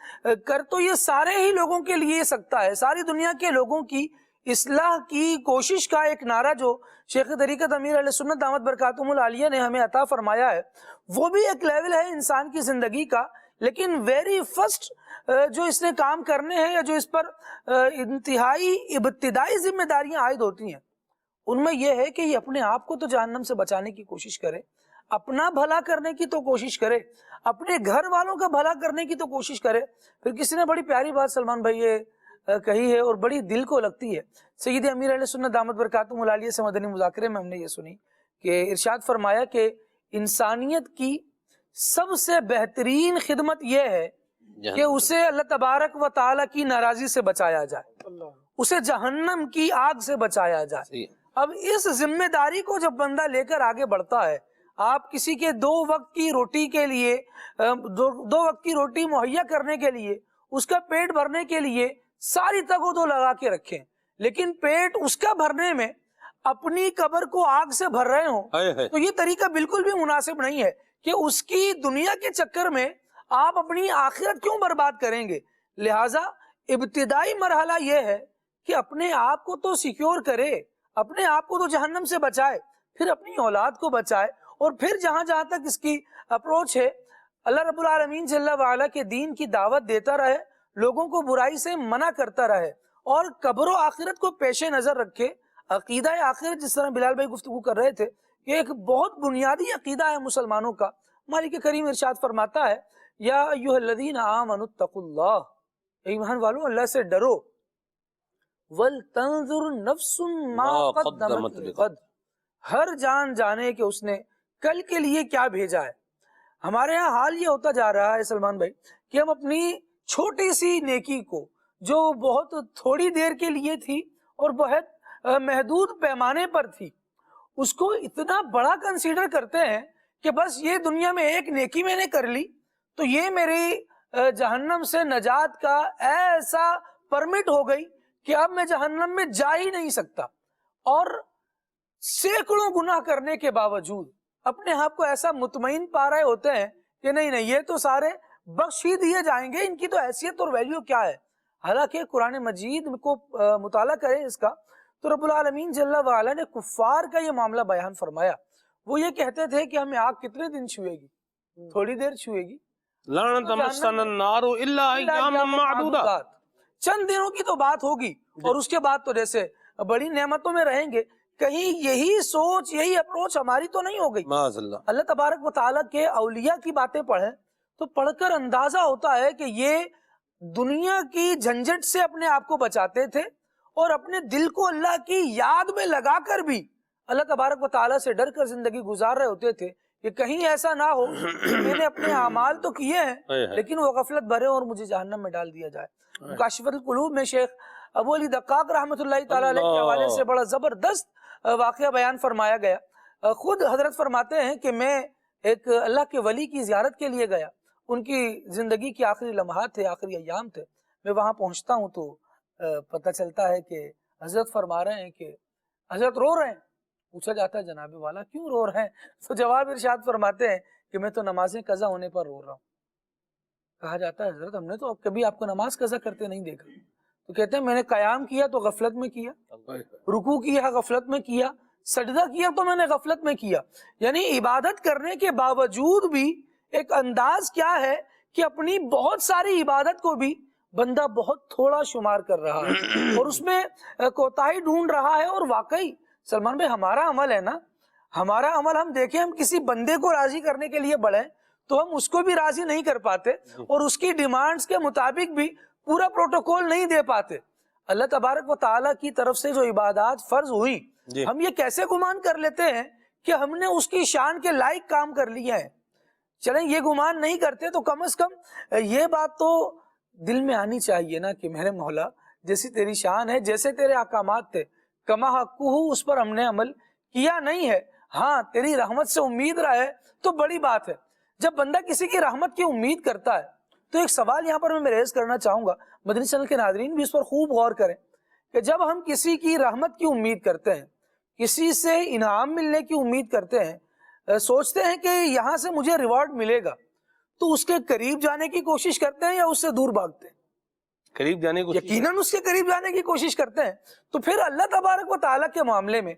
S5: کر تو یہ سارے ہی لوگوں کے لیے سکتا ہے، ساری دنیا کے لوگوں کی اصلاح کی کوشش کا ایک نعرہ جو شیخ طریقت امیر اہل سنت دامت برکاتہم العالیہ نے ہمیں عطا فرمایا ہے، وہ بھی ایک لیول ہے انسان کی زندگی کا، لیکن ویری فرسٹ جو اس نے کام کرنے ہیں یا جو اس پر انتہائی ابتدائی ذمہ داریاں عائد ہوتی ہیں، ان میں یہ ہے کہ یہ اپنے آپ کو تو جہنم سے بچانے کی کوشش کرے، اپنا بھلا کرنے کی تو کوشش کرے، اپنے گھر والوں کا بھلا کرنے کی تو کوشش کرے۔ پھر کسی نے بڑی پیاری بات سلمان بھائی یہ کہی ہے اور بڑی دل کو لگتی ہے، سید امیر اہل سنت دامت برکاتہم العالیہ سے مدنی مذاکرے میں ہم نے یہ سنی کہ ارشاد فرمایا کہ انسانیت کی سب سے بہترین خدمت یہ ہے کہ اسے اللہ تبارک و تعالیٰ کی ناراضی سے بچایا جائے، اسے جہنم کی آگ سے بچایا جائے۔ اب اس ذمہ داری کو جب بندہ لے کر آگے بڑھتا ہے، آپ کسی کے دو وقت کی روٹی کے لیے دو وقت کی روٹی مہیا کرنے کے لیے، اس کا پیٹ بھرنے کے لیے ساری تگ و دو لگا کے رکھیں، لیکن پیٹ اس کا بھرنے میں اپنی قبر کو آگ سے بھر رہے ہوں، تو یہ طریقہ بالکل بھی مناسب نہیں ہے کہ اس کی دنیا کے چکر میں آپ اپنی آخرت کیوں برباد کریں گے۔ لہٰذا ابتدائی مرحلہ یہ ہے کہ اپنے آپ کو تو سیکیور کرے، اپنے آپ کو تو جہنم سے بچائے، پھر اپنی اولاد کو بچائے، اور پھر جہاں جہاں تک اس کی اپروچ ہے اللہ رب العالمین جل وعلا کے دین کی دعوت دیتا رہے، لوگوں کو برائی سے منع کرتا رہے، اور قبر و آخرت کو پیش نظر رکھے۔ عقیدہ آخرت جس طرح بلال بھائی گفتگو کر رہے تھے، یہ ایک بہت بنیادی عقیدہ ہے مسلمانوں کا۔ مالک کریم ارشاد فرماتا ہے یا ایھا الذین آمنوا اتقوا اللہ، ایمان والو اللہ سے ڈرو، وَلْتَنظُرْ نَفْسٌ مَا قَدَّمَتْ لِغَدٍ، ہر جان جانے کہ اس نے کل کے لیے کیا بھیجا ہے۔ ہمارے ہاں حال یہ ہوتا جا رہا ہے سلمان بھائی کہ ہم اپنی چھوٹی سی نیکی کو جو بہت تھوڑی دیر کے لیے تھی اور بہت محدود پیمانے پر تھی، اس کو اتنا بڑا کنسیڈر کرتے ہیں کہ بس یہ دنیا میں ایک نیکی میں نے کر لی تو یہ میری جہنم سے نجات کا ایسا پرمٹ ہو گئی کہ اب میں جہنم میں جا ہی نہیں سکتا، اور سینکڑوں گناہ کرنے کے باوجود اپنے آپ کو ایسا مطمئن پا رہے ہوتے ہیں کہ نہیں نہیں یہ تو سارے بخش ہی دیے جائیں گے، ان کی تو حیثیت اور ویلیو کیا ہے۔ حالانکہ قرآن مجید کو مطالعہ کریں اس کا تو رب العالمین جل وعلا نے کفار کا یہ معاملہ بیان فرمایا۔ وہ یہ کہتے تھے کہ ہمیں آگ کتنے دن چھوئے گی؟ تھوڑی دیر چھوئے گی،
S1: لَن تَمَسَّنَا النَّارُ إِلَّا أَيَّامًا مَّعْدُودَاتٍ،
S5: چند دنوں کی تو بات ہوگی، اور اس کے بعد تو جیسے بڑی نعمتوں میں رہیں گے۔ کہیں یہی سوچ یہی اپروچ ہماری تو نہیں ہو گئی؟
S1: معاذ اللہ۔
S5: اللہ تبارک و تعالیٰ کے اولیاء کی باتیں پڑھیں تو پڑھ کر اندازہ ہوتا ہے کہ یہ دنیا کی جھنجھٹ سے اپنے آپ کو بچاتے تھے، اور اپنے دل کو اللہ کی یاد میں لگا کر بھی اللہ تبارک و تعالیٰ سے ڈر کر زندگی گزار رہے ہوتے تھے کہ کہیں ایسا نہ ہو کہ میں نے اپنے اعمال تو کیے ہیں لیکن وہ غفلت بھرے اور مجھے جہنم میں ڈال دیا جائے۔ مکاشفۃ القلوب میں شیخ ابو علی دقاق رحمۃ اللہ تعالیٰ علیہ کے حوالے سے بڑا زبردست واقعہ بیان فرمایا گیا۔ خود حضرت فرماتے ہیں کہ میں ایک اللہ کے ولی کی زیارت کے لیے گیا، ان کی زندگی کے آخری لمحات تھے، آخری ایام تھے۔ میں وہاں پہنچتا ہوں تو پتہ چلتا ہے کہ حضرت فرما رہے ہیں کہ حضرت رو رہے ہیں۔ پوچھا جاتا ہے جناب والا کیوں رو رہے ہیں؟ تو جواب ارشاد فرماتے ہیں کہ میں تو نمازیں قضا ہونے پر رو رہا ہوں۔ کہا جاتا ہے حضرت ہم نے تو کبھی آپ کو نماز قضا کرتے نہیں دیکھا۔ تو کہتے ہیں میں نے قیام کیا تو غفلت میں کیا، رکوع کیا غفلت میں کیا، سجدہ کیا تو میں نے غفلت میں کیا۔ یعنی عبادت کرنے کے باوجود بھی ایک انداز کیا ہے کہ اپنی بہت ساری عبادت کو بھی بندہ بہت تھوڑا شمار کر رہا ہے اور اس میں کوتاہی ڈھونڈ رہا ہے۔ اور واقعی سلمان بھائی ہمارا عمل ہے نا، ہمارا عمل ہم دیکھیں، ہم کسی بندے کو راضی کرنے کے لیے بڑھیں تو ہم اس کو بھی راضی نہیں کر پاتے اور اس کی ڈیمانڈز کے مطابق بھی پورا پروٹوکول نہیں دے پاتے۔ اللہ تبارک و تعالیٰ کی طرف سے جو عبادات فرض ہوئی، ہم یہ کیسے گمان کر لیتے ہیں کہ ہم نے اس کی شان کے لائق کام کر لیا ہے۔ چلیں یہ گمان نہیں کرتے تو کم از کم یہ بات تو دل میں آنی چاہیے نا کہ میرے مولا جیسی تیری شان ہے، جیسے تیرے احکامات تھے، کما حقہ اس پر ہم نے عمل کیا نہیں ہے۔ ہاں تیری رحمت سے امید رہے تو بڑی بات ہے۔ جب بندہ کسی کی رحمت کی امید کرتا ہے تو ایک سوال یہاں پر میں ریز کرنا چاہوں گا، مدنی چینل کے ناظرین بھی اس پر خوب غور کریں کہ جب ہم کسی کی رحمت کی امید کرتے ہیں، کسی سے انعام ملنے کی امید کرتے ہیں، سوچتے ہیں کہ یہاں سے مجھے ریوارڈ ملے گا،
S7: تو اس کے قریب جانے کی کوشش کرتے ہیں یا اس سے دور بھاگتے ہیں؟
S1: قریب جانے کو
S7: یقیناً اس کے قریب جانے کی کوشش کرتے ہیں. تو پھر اللہ تبارک و تعالیٰ کے معاملے میں،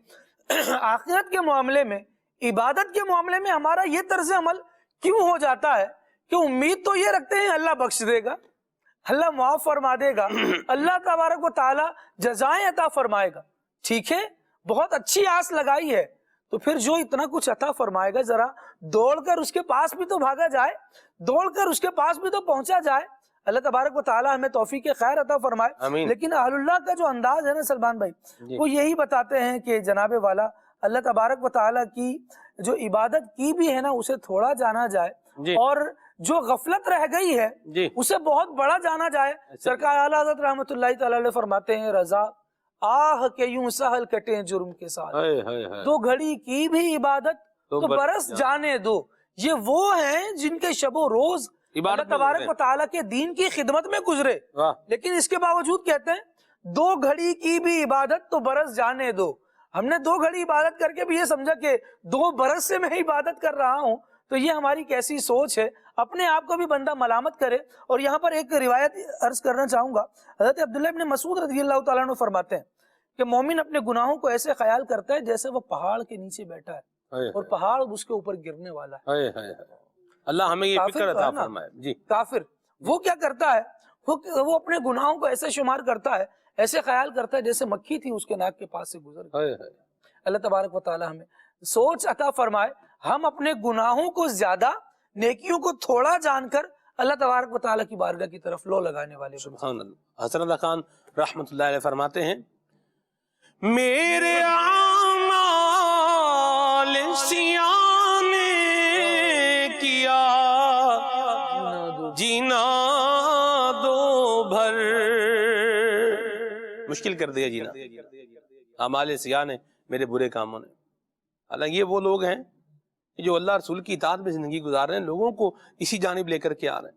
S7: آخرت کے معاملے میں، عبادت کے معاملے میں ہمارا یہ طرز عمل کیوں ہو جاتا ہے کہ امید تو یہ رکھتے ہیں اللہ بخش دے گا، اللہ معاف فرما دے گا، اللہ تبارک و تعالیٰ جزائیں عطا فرمائے گا. ٹھیک ہے، بہت اچھی آس لگائی ہے، تو پھر جو اتنا کچھ عطا فرمائے گا ذرا دوڑ کر اس کے پاس بھی تو بھاگا جائے، دوڑ کر اس کے پاس بھی تو پہنچا جائے. اللہ تبارک و تعالیٰ ہمیں توفیق خیر عطا فرمائے.
S1: آمین.
S7: لیکن اہل اللہ کا جو انداز ہے نا سلمان بھائی، وہ یہی بتاتے ہیں کہ جناب والا اللہ تبارک و تعالیٰ کی جو عبادت کی بھی ہے نا اسے تھوڑا جانا جائے، اور جو غفلت رہ گئی ہے اسے بہت بڑا جانا جائے. سرکار اعلیٰ حضرت رحمۃ اللہ تعالی علیہ فرماتے ہیں، رضا آہ کہ یوں سہل کٹیں جرم کے ساتھ، دو گھڑی کی بھی عبادت تو برس جانے دو. یہ وہ ہیں جن کے شب و روز اللہ تبارک و تعالیٰ کے دین کی خدمت میں گزرے، لیکن اس کے باوجود کہتے ہیں دو گھڑی کی بھی عبادت تو برس جانے دو. ہم نے دو گھڑی عبادت کر کے بھی یہ سمجھا کہ 2 برس سے میں عبادت کر رہا ہوں، تو یہ ہماری کیسی سوچ ہے. اپنے آپ کو بھی بندہ ملامت کرے. اور یہاں پر ایک روایت عرض کرنا چاہوں گا. حضرت عبداللہ ابن مسعود رضی اللہ تعالیٰ عنہ فرماتے ہیں کہ مومن اپنے گناہوں کو ایسے خیال کرتا ہے جیسے وہ پہاڑ کے نیچے بیٹھا ہے اور پہاڑ اس کے اوپر گرنے والا ہے.
S1: اللہ ہمیں یہ فکر عطا فرمائے. جی،
S7: کافر وہ کیا کرتا ہے، وہ اپنے گناہوں کو ایسے شمار کرتا ہے، ایسے خیال کرتا ہے جیسے مکھی تھی اس کے ناک کے پاس سے گزر گئی. اللہ تبارک و تعالی ہمیں سوچ عطا فرمائے، ہم اپنے گناہوں کو زیادہ، نیکیوں کو تھوڑا جان کر اللہ تبارک و تعالی کی بارگاہ کی طرف لو لگانے والے.
S1: سبحان اللہ. حسن اللہ خان رحمۃ اللہ علیہ فرماتے ہیں، میرے اعمال سیاہ نے کیا جینا دو بھر، مشکل کر دیا جینا. اعمال سیاہ نے، میرے برے کاموں نے. حالانکہ یہ وہ لوگ ہیں جو اللہ رسول کی اطاعت میں زندگی گزار رہے ہیں، لوگوں کو اسی جانب لے کر کے آ رہے ہیں.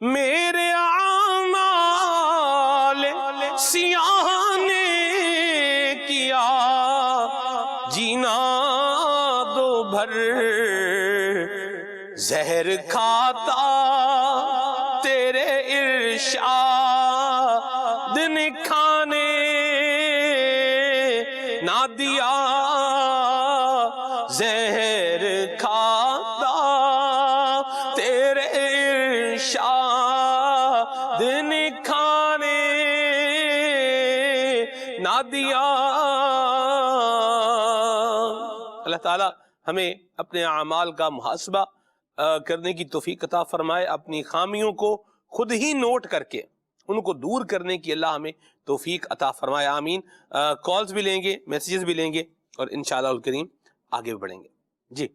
S1: میرے اعمال سیاہ نے کیا جینا دو بھر، زہر کھاتا تیرے ارشاد نے کھانے نہ دیا، زہر کھاتا تیرے ارشاد نے کھانے نہ دیا. اللہ تعالیٰ ہمیں اپنے اعمال کا محاسبہ کرنے کی توفیق عطا فرمائے، اپنی خامیوں کو خود ہی نوٹ کر کے ان کو دور کرنے کی اللہ ہمیں توفیق عطا فرمائے. آمین. کالز بھی لیں گے، میسیجز بھی لیں گے، اور انشاءاللہ الکریم آگے بھی بڑھیں گے. جی،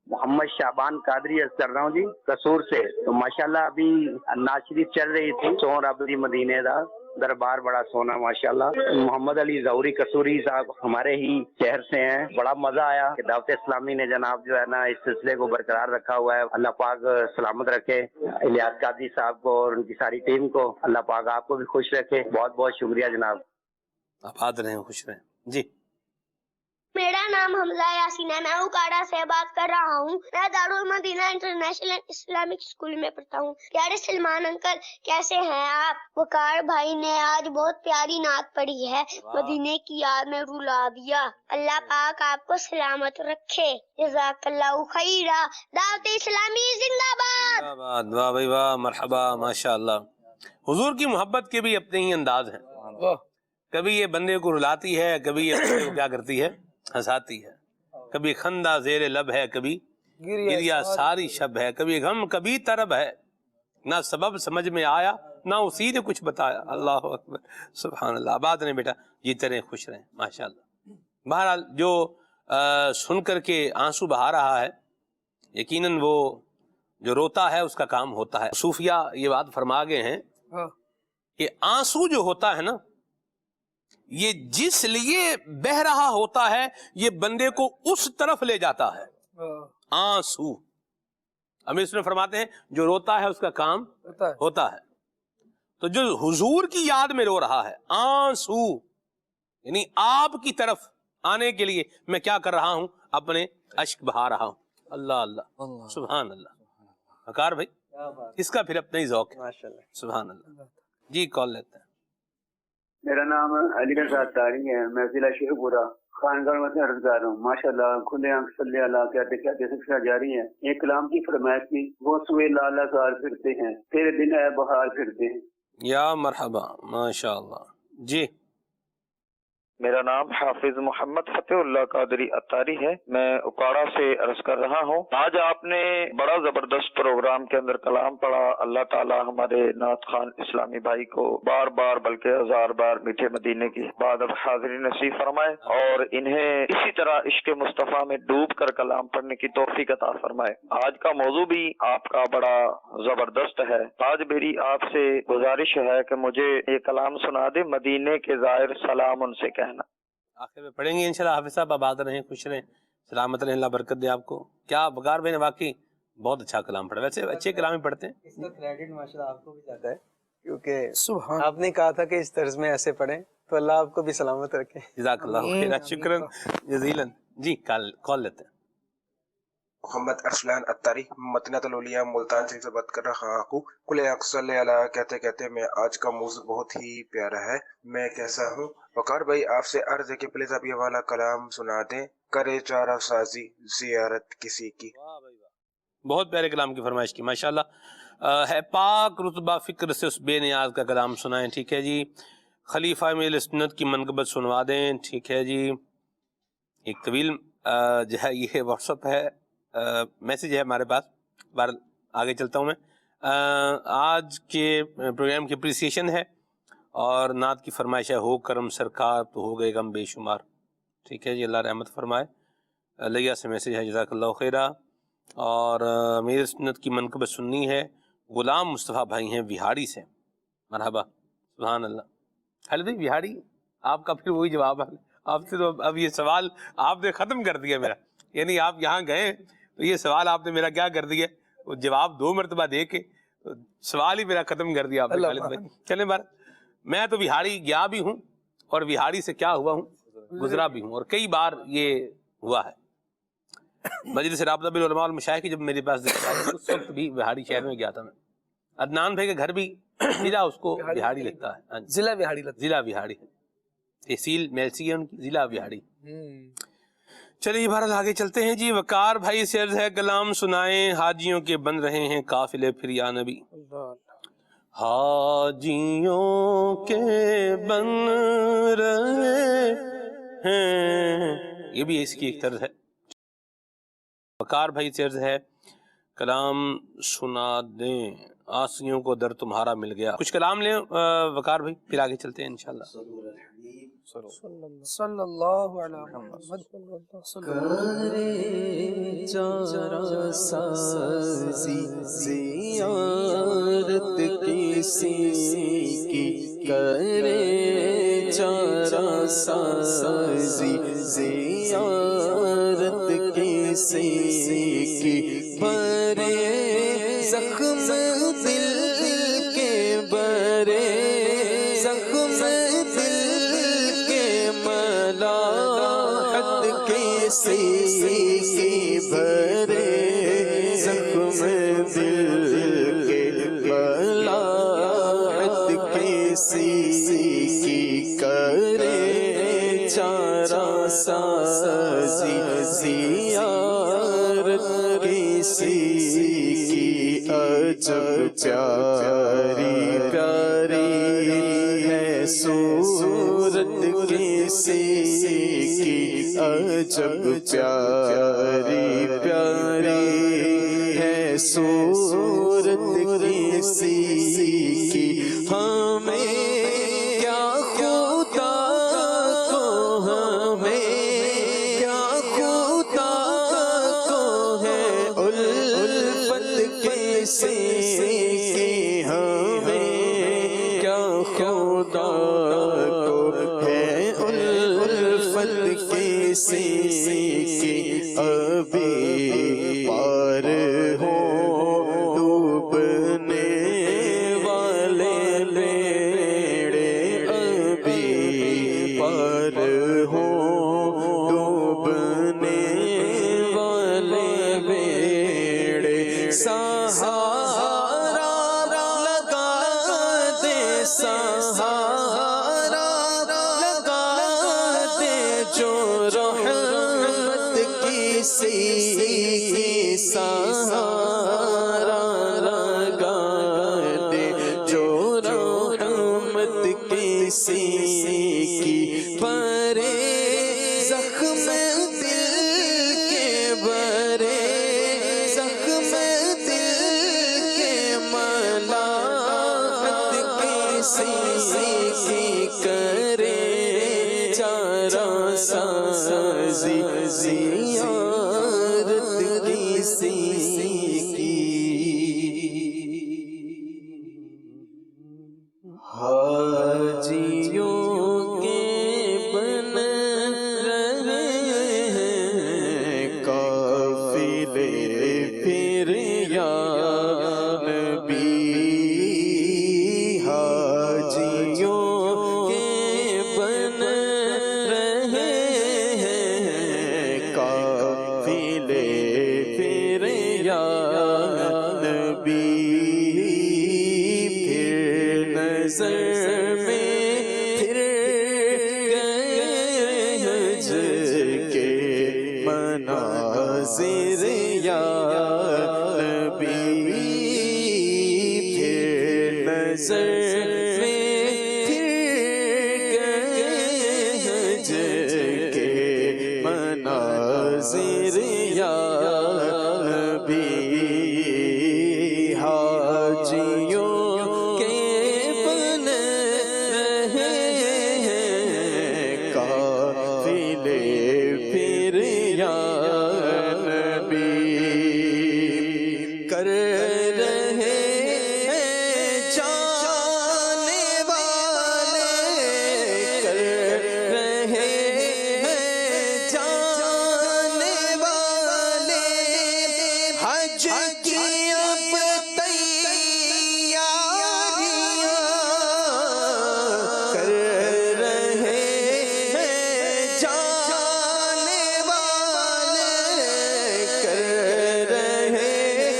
S8: محمد شعبان قادری عرض کر رہا ہوں جی، قصور سے. تو ماشاءاللہ ابھی نعت شریف چل رہی تھی، سون رب دی مدینے دا دربار بڑا سونا ماشاءاللہ. محمد علی ظہوری قصوری صاحب ہمارے ہی شہر سے ہیں. بڑا مزہ آیا کہ دعوت اسلامی نے جناب جو ہے نا اس سلسلے کو برقرار رکھا ہوا ہے. اللہ پاک سلامت رکھے الیاس قادری صاحب کو اور ان کی ساری ٹیم کو. اللہ پاک آپ کو بھی خوش رکھے. بہت بہت شکریہ جناب.
S1: آباد رہیں، خوش رہیں. جی،
S9: میرا نام حمزہ یاسین ہے، میں اکاڑا سے بات کر رہا ہوں. میں دارالمدینہ انٹرنیشنل اسلامک اسکول میں پڑھتا ہوں. پیارے سلمان انکل کیسے ہیں آپ؟ وقار بھائی نے آج بہت پیاری نعت پڑھی ہے، مدینے کی یاد میں رلا دیا. اللہ پاک آپ کو سلامت رکھے. جزاک اللہ خیرہ. دعوت اسلامی زندہ باد.
S1: واہ بھائی واہ، مرحبا، ماشاءاللہ. حضور کی محبت کے بھی اپنے ہی انداز ہیں. کبھی یہ بندے کو رلاتی ہے، کبھی یہ بندے کو کیا کرتی ہے، ہنساتی ہے. کبھی خندہ زیر لب ہے، کبھی گریا ساری شب ہے، کبھی غم کبھی طرب ہے. نہ سبب سمجھ میں آیا نہ اسی نے کچھ بتایا. اللہ اکبر، سبحان اللہ. آباد رہیں بیٹا، جیتے رہیں، خوش رہیں ماشاءاللہ. بہرحال جو سن کر کے آنسو بہا رہا ہے، یقیناً وہ جو روتا ہے اس کا کام ہوتا ہے. صوفیہ یہ بات فرما گئے ہیں کہ آنسو جو ہوتا ہے نا، یہ جس لیے بہ رہا ہوتا ہے یہ بندے کو اس طرف لے جاتا ہے. آنسو امیر سنت فرماتے ہیں جو روتا ہے اس کا کام ہوتا ہے. تو جو حضور کی یاد میں رو رہا ہے، آنسو یعنی آپ کی طرف آنے کے لیے میں کیا کر رہا ہوں، اپنے اشک بہا رہا ہوں. اللہ اللہ سبحان اللہ. وقار بھائی اس کا پھر اپنا ہی ذوق ہے. سبحان اللہ. جی کال لیتے ہیں.
S10: میرا نام علی گڑھ اتاری ہے. میں ضلع شیخ پورہ خانگڑھ میں عرض کر رہا ہوں. ماشاء اللہ کھلے آنکھ صلی اللہ کہتے کہتے سلسلہ جاری ہے. ایک کلام کی فرمائش کی وہ سوئے لالا زار پھرتے ہیں تیرے دن ہے بہار پھرتے ہیں.
S1: یا مرحبا ماشاء اللہ. جی
S11: میرا نام حافظ محمد فتح اللہ قادری اتاری ہے. میں اکاڑا سے عرض کر رہا ہوں. آج آپ نے بڑا زبردست پروگرام کے اندر کلام پڑھا. اللہ تعالی ہمارے نعت خان اسلامی بھائی کو بار بار بلکہ ہزار بار میٹھے مدینے کی بعد اب حاضری نصیب فرمائے اور انہیں اسی طرح عشق مصطفیٰ میں ڈوب کر کلام پڑھنے کی توفیق عطا فرمائے. آج کا موضوع بھی آپ کا بڑا زبردست ہے. آج میری آپ سے گزارش ہے کہ مجھے یہ کلام سنا دے. مدینے کے زائر سلام ان سے کہنا.
S1: آخر میں پڑھیں گے انشاءاللہ. حافظ صاحب آباد رہیں خوش رہیں سلامت رہیں. اللہ برکت دے آپ کو. کیا وقار بھائی نے واقعی بہت اچھا کلام پڑھا. ویسے اچھے کلام ہی پڑھتے ہیں.
S4: اس کا کریڈٹ ماشاءاللہ آپ کو بھی جاتا ہے کیونکہ آپ نے کہا تھا کہ اس طرز میں ایسے پڑھیں تو اللہ آپ کو بھی سلامت رکھے.
S1: جزاک اللہ خیر. شکراً جزیلاً. جی کال لیتے ہیں.
S12: محمد ارسلان اتاری مدینہ الاولیاء ملتان سے بات کر رہا ہوں. کل صلی اللہ کہتے کہتے میں آج کا موضوع بہت ہی پیارا ہے. میں کیسا ہوں. وقار بھائی آپ سے عرض ہے کہ پلیز اب یہ والا کلام سنا دیں. کرے چارہ سازی زیارت کسی کی.
S1: بہت پیارے کلام کی فرمائش کی ماشاءاللہ. ہے پاک رتبہ فکر سے اس بے نیاز کا کلام سنائیں. ٹھیک ہے جی. خلیفہ میں سنت کی منقبت سنوا دیں. ٹھیک ہے جی. ایک طویل جو ہے یہ واٹس اپ ہے میسیج ہے ہمارے پاس. بار آگے چلتا ہوں میں. آج کے پروگرام کی اپریسیشن ہے اور نعت کی فرمائش ہے. ہو کرم سرکار تو ہو گئے غم بے شمار. ٹھیک ہے جی. اللہ رحمت فرمائے. لیا سے میسیج ہے. جزاک اللہ خیرہ. اور میری سنت کی منقبت سننی ہے. غلام مصطفیٰ بھائی ہیں وہاڑی سے. مرحبا سبحان اللہ. حل بھائی وہاڑی آپ کا پھر وہی جواب ہے. آپ سے تو اب یہ سوال آپ نے ختم کر دیا میرا. یعنی آپ یہاں گئے تو یہ سوال آپ نے میرا کیا کر دیا. وہ جواب 2 مرتبہ دے کے سوال ہی میرا ختم کر دیا آپ نے خالد بھائی. چلیں بار میں تو بہاڑی گیا بھی ہوں اور بہاڑی سے کیا ہوا ہوں گزرا بھی ہوں اور کئی بار یہ ہوا ہے. مجلس رابطہ بالعلماء والمشائخ کی جب میرے پاس اس وقت بھی بہاڑی شہر میں گیا تھا میں. عدنان بھائی کا گھر بھی ضلع اس کو بہاڑی لگتا ہے.
S7: ضلع بہاڑی لگتا ہے.
S1: ضلع بہاڑی ہے. تحصیل میلسی ہے ان کی. ضلع بہاڑی. چلیے بہرحال آگے چلتے ہیں جی. وقار بھائی سے عرض ہے کلام سنائیں. حاجیوں کے بن رہے ہیں قافلے پھر یا نبی. حاجیوں کے بن رہے ہیں. یہ بھی اس کی ایک طرز ہے. وقار بھائی سے عرض ہے کلام سنا دیں. آسیوں کو در تمہارا مل گیا. کچھ کلام لیں وقار بھائی پھر آگے چلتے ہیں انشاءاللہ.
S7: صلی اللہ علیہ وسلم.
S4: کرے چارہ سازی زیارت کسی کی. کرے چارہ سازی زیارت کسی کی. برے زخم دل کے برے زخم دل کے ملاحت کسی کی. بھرے زخم دل کے ملاحت کسی کی. کرے چارہ سازی زیارت کسی کی. عجب پیاری پیاری ہے صورت کسی کی. عجب پیاری پیاری ہے صورت کسی کی. ہمیں کیا خدا کو ہمیں کیا خدا کو ہے الفت کسی کی. ہمیں کیا خدا کو ہے الفت کسی کی. ابھی پار ہو ڈوبنے والے بیڑے. ابھی پار ہو ڈوبنے والے بیڑے.
S13: جو رحمت کسی کی سہارا لگا دے، جو رحمت کسی کی برے زخم دل کے، برے زخم دل کے، ملامت کسی کی کرے چارہ سازی، زیارت کسی کی حاجیوں کے بن رہے ہیں قافلے پھر یا نبی، حاجیوں کے بن رہے ہیں قافلے پھر یا نبی، پھر نظر میں پھر گئے حج کے مناظر یا نبی، پھر نظر میں پھر گئے حج کے مناظر یا نبی، حاجیوں کے بن رہے ہیں قافلے پھر یا نبی، کر رہے ہیں جانے والے، کر رہے ہیں جانے والے حج کی اب تیاریاں، کر رہے ہیں جانے والے، کر رہے ہیں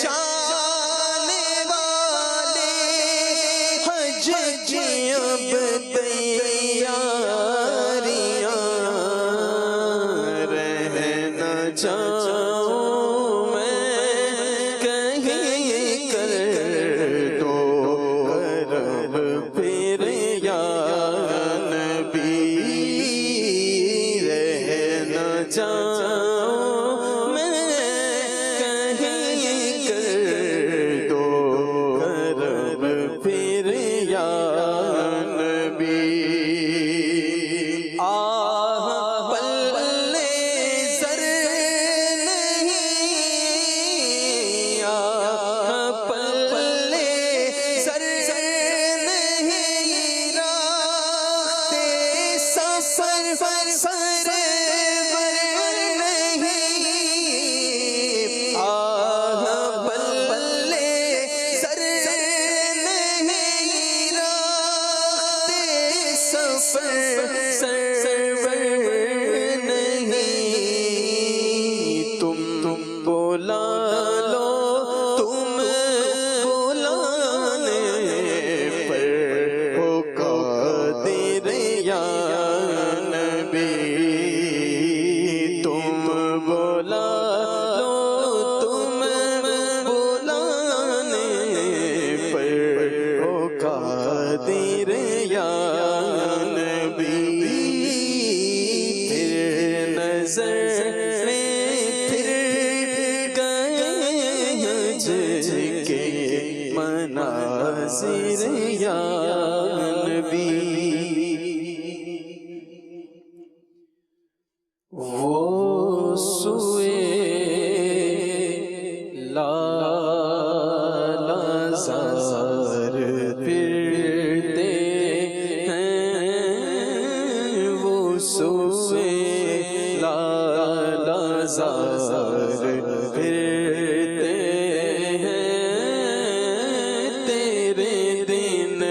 S13: جانے والے حج کی اب تیاریاں، رہ نہ جاؤں میں کہیں کر دو کرم پھر یا نبی، رہ نہ جاؤں میں کہیں کر دو کرم پھر یا نبی، آہ پلے زر نہیں، آہ پلے زر نہیں، راتے سفر سرور نہیں، آہ پلے زر نہیں، راتے سفر سرور نہیں، تم بلا لو، تم بلانے پر ہو قادر یا نبی، تم بلا لو، تم بلانے پر ہو قادر یا نبی، پھر نظر میں پھر گئے حج کے مناظر یا نبی، وہ سوئے لالازار پھرتے ہیں، وہ سوئے لالازار پھرتے ہیں، تیرے دن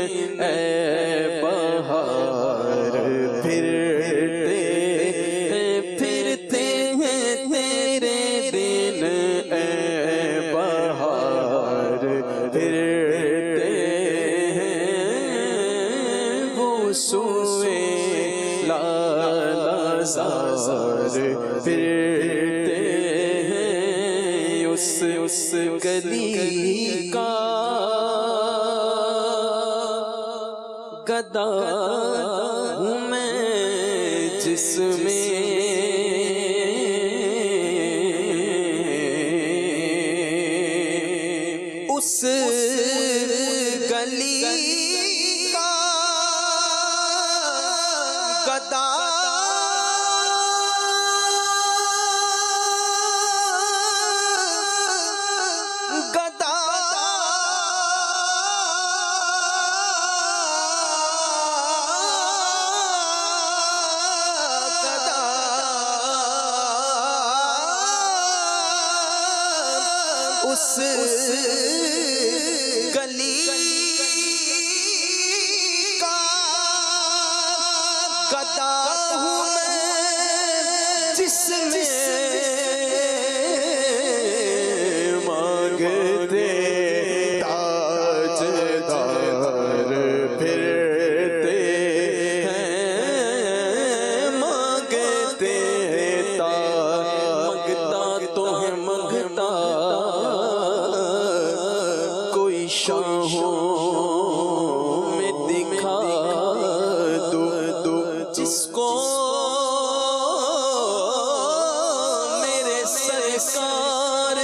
S13: اے بہار پھرتے ہیں، پھرتے ہیں تیرے دن اے بہار پھرتے ہیں، وہ سوئے زار پھرتے ہیں اس گلی کا گدا ہوں میں جس میں اس گلی کا گدا گدا اس گلی کا گدا ہوں میں جس میں مانگتے تاجدار پھرتے ہیں مانگتے مانگتا تو ہے مانگتا کوئی شاہوں میں دکھا دو جس کو میرے سرکار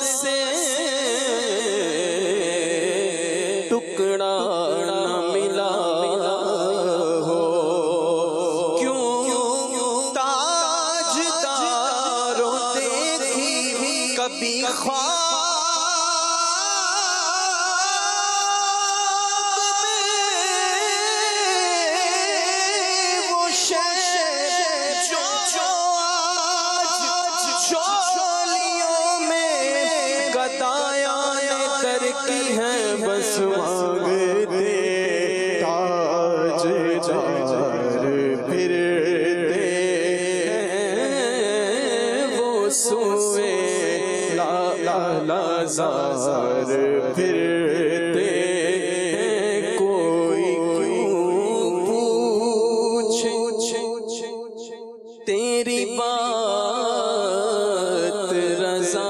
S13: سے ٹکڑا نہ ملا ہو کیوں تاجداروں دیکھی کبھی خواب کی ہے بس مانگتے تاجدار پھرتے ہیں وہ سوئے لازار پھرتے ہیں کوئی کیوں پوچھے تیری بات رضا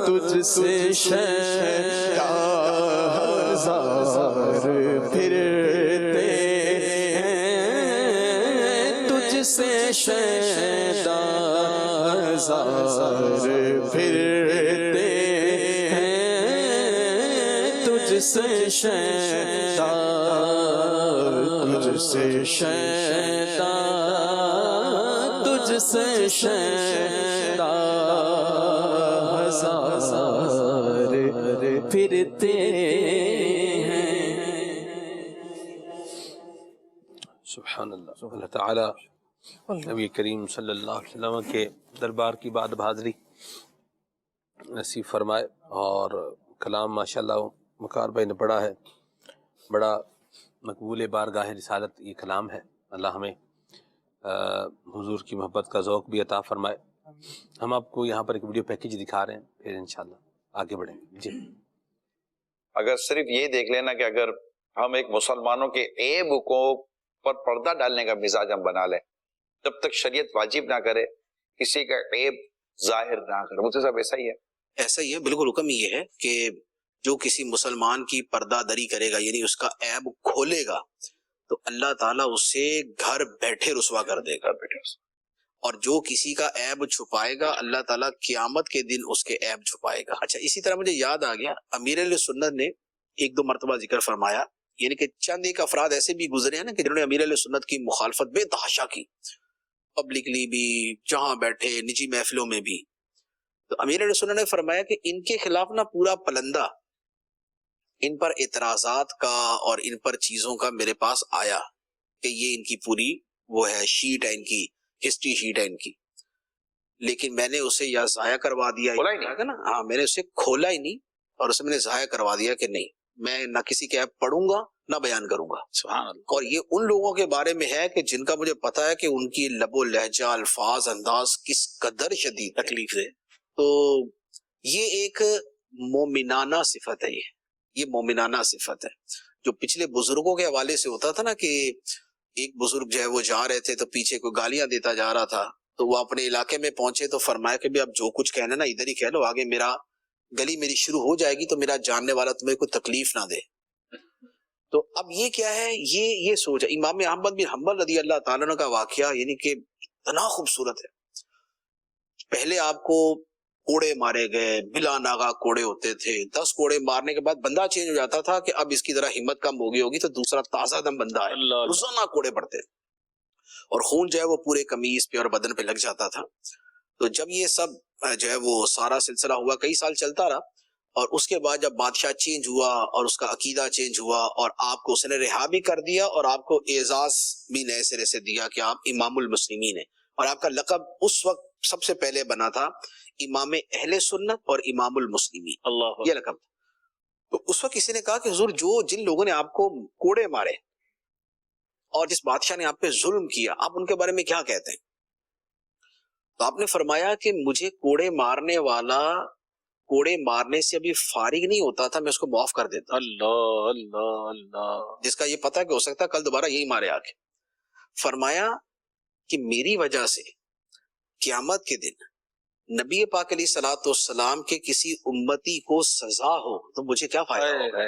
S13: تجھ سے شہزار پھرتے ہیں تجھ سے شہزار پھرتے ہیں تجھ سے تجھ سے تجھ سے پھرتے ہیں.
S1: سبحان اللہ. اللہ تعالیٰ نبی کریم صلی اللہ علیہ وسلم کے دربار کی بعد بحاضری نصیب فرمائے. اور کلام ماشاءاللہ مکار بھائی نے پڑھا ہے، بڑا مقبول بارگاہ رسالت یہ کلام ہے. اللہ ہمیں حضور کی محبت کا ذوق بھی عطا فرمائے. ہم آپ کو یہاں پر ایک ویڈیو پیکیج دکھا رہے ہیں، پھر انشاءاللہ آگے بڑھیں گے. جی
S14: اگر صرف یہ دیکھ لینا کہ اگر ہم ایک مسلمانوں کے عیب کو پر پردہ ڈالنے کا مزاج ہم بنا لیں، جب تک شریعت واجب نہ کرے کسی کا عیب ظاہر نہ کرے. مجھے صاحب ایسا ہی ہے؟
S15: ایسا ہی ہے، بالکل. حکم یہ ہے کہ جو کسی مسلمان کی پردہ دری کرے گا، یعنی اس کا عیب کھولے گا، تو اللہ تعالیٰ اسے گھر بیٹھے رسوا کر دے گا. اور جو کسی کا عیب چھپائے گا، اللہ تعالیٰ قیامت کے دن اس کے عیب چھپائے گا. اچھا، اسی طرح مجھے یاد آ گیا، امیر اہل سنت نے ایک دو مرتبہ ذکر فرمایا، یعنی کہ چند ایک افراد ایسے بھی گزرے ہیں نا کہ جنہوں نے امیر اہل سنت کی مخالفت بے تحاشا کی، پبلکلی بھی، جہاں بیٹھے نجی محفلوں میں بھی. تو امیر علیہ سنت نے فرمایا کہ ان کے خلاف نا پورا پلندہ ان پر اعتراضات کا اور ان پر چیزوں کا میرے پاس آیا کہ یہ ان کی پوری وہ ہے شیٹ ہے، ان کی ہسٹری شیٹ ہے ان کی. لیکن میں نے اسے یا ضائع کروا دیا نا، ہاں میں نے اسے کھولا ہی نہیں اور اسے میں نے ضائع کروا دیا کہ نہیں، میں نہ کسی کے ایپ پڑھوں گا نہ بیان کروں گا. سبحان اللہ. اور یہ ان لوگوں کے بارے میں ہے کہ جن کا مجھے پتا ہے کہ ان کی لب و لہجہ، الفاظ، انداز کس قدر شدید تکلیف ہے. تو یہ ایک مومنانہ صفت ہے، یہ مومنانہ صفت ہے جو پچھلے بزرگوں کے حوالے سے ہوتا تھا نا، کہ ایک بزرگ جو ہے وہ جا رہے تھے تو پیچھے کوئی گالیاں دیتا جا رہا تھا، تو وہ اپنے علاقے میں پہنچے تو فرمایا کہ اب جو کچھ کہنا نا ادھر ہی کہہ لو، آگے میرا گلی میری شروع ہو جائے گی تو میرا جاننے والا تمہیں کوئی تکلیف نہ دے. تو اب یہ کیا ہے، یہ سوچ ہے. امام احمد بن حنبل رضی اللہ تعالیٰ عنہ کا واقعہ یعنی کہ اتنا خوبصورت ہے. پہلے آپ کو کوڑے مارے گئے، بلا ناغا کوڑے ہوتے تھے، 10 کوڑے مارنے کے بعد بندہ چینج ہو جاتا تھا کہ اب اس کی ذرا ہمت کم ہو گئی ہوگی تو دوسرا تازہ دم بندہ ہے، روزانہ کوڑے پڑتے اور خون جو ہے وہ پورے قمیص پہ اور بدن پہ لگ جاتا تھا. تو جب یہ سب جو ہے وہ سارا سلسلہ ہوا، کئی سال چلتا رہا، اور اس کے بعد جب بادشاہ چینج ہوا اور اس کا عقیدہ چینج ہوا اور آپ کو اس نے رہا بھی کر دیا اور آپ کو اعزاز بھی نئے سرے سے دیا کہ آپ امام المسلمین ہیں، اور آپ کا لقب اس وقت سب سے پہلے بنا تھا امام اہل سنت اور امام المسلمین، اللہ یہ لقب. تو اس وقت کسی نے کہا کہ حضور جن لوگوں نے آپ کو کوڑے مارے اور جس بادشاہ نے آپ پہ ظلم کیا، آپ ان کے بارے میں کیا کہتے ہیں؟ تو آپ نے فرمایا کہ مجھے کوڑے مارنے والا کوڑے مارنے سے ابھی فارغ نہیں ہوتا تھا، میں اس کو معاف کر دیتا. اللہ اللہ اللہ. جس کا یہ پتہ کہ ہو سکتا ہے کل دوبارہ یہی مارے آگے. فرمایا کہ میری وجہ سے قیامت کے دن نبی پاک علیہ الصلوۃ والسلام کے کسی امتی کو سزا ہو تو مجھے کیا فائدہ ہوگا؟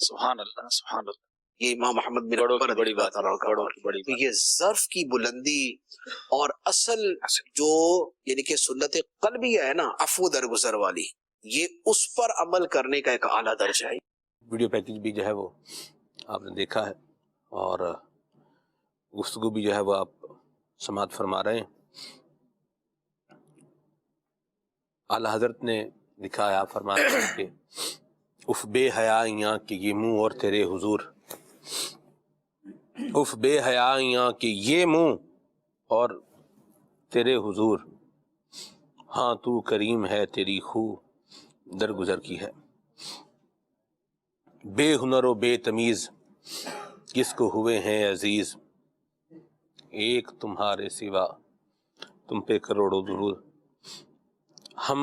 S15: سبحان اللہ سبحان اللہ. یہ امام محمد بن حنبل بڑی بات ہے. یہ ظرف کی بلندی اور اصل جو یعنی کہ سنت قلبیہ ہے نا، عفو درگزر والی، یہ اس پر عمل کرنے کا ایک اعلیٰ درجہ ہے.
S1: ویڈیو پیکج بھی جو ہے وہ آپ نے دیکھا ہے اور گفتگو بھی جو ہے وہ آپ سماعت فرما رہے ہیں. اعلیٰ حضرت نے لکھا ہے، آپ فرما رہے ہیں کہ اف بے حیائیاں کہ یہ منہ اور تیرے حضور، اف بے حیائیاں کہ یہ منہ اور تیرے حضور، ہاں تو کریم ہے تیری خو درگزر کی ہے. بے ہنر و بے تمیز کس کو ہوئے ہیں عزیز، ایک تمہارے سوا تم پہ کروڑوں درود. ہم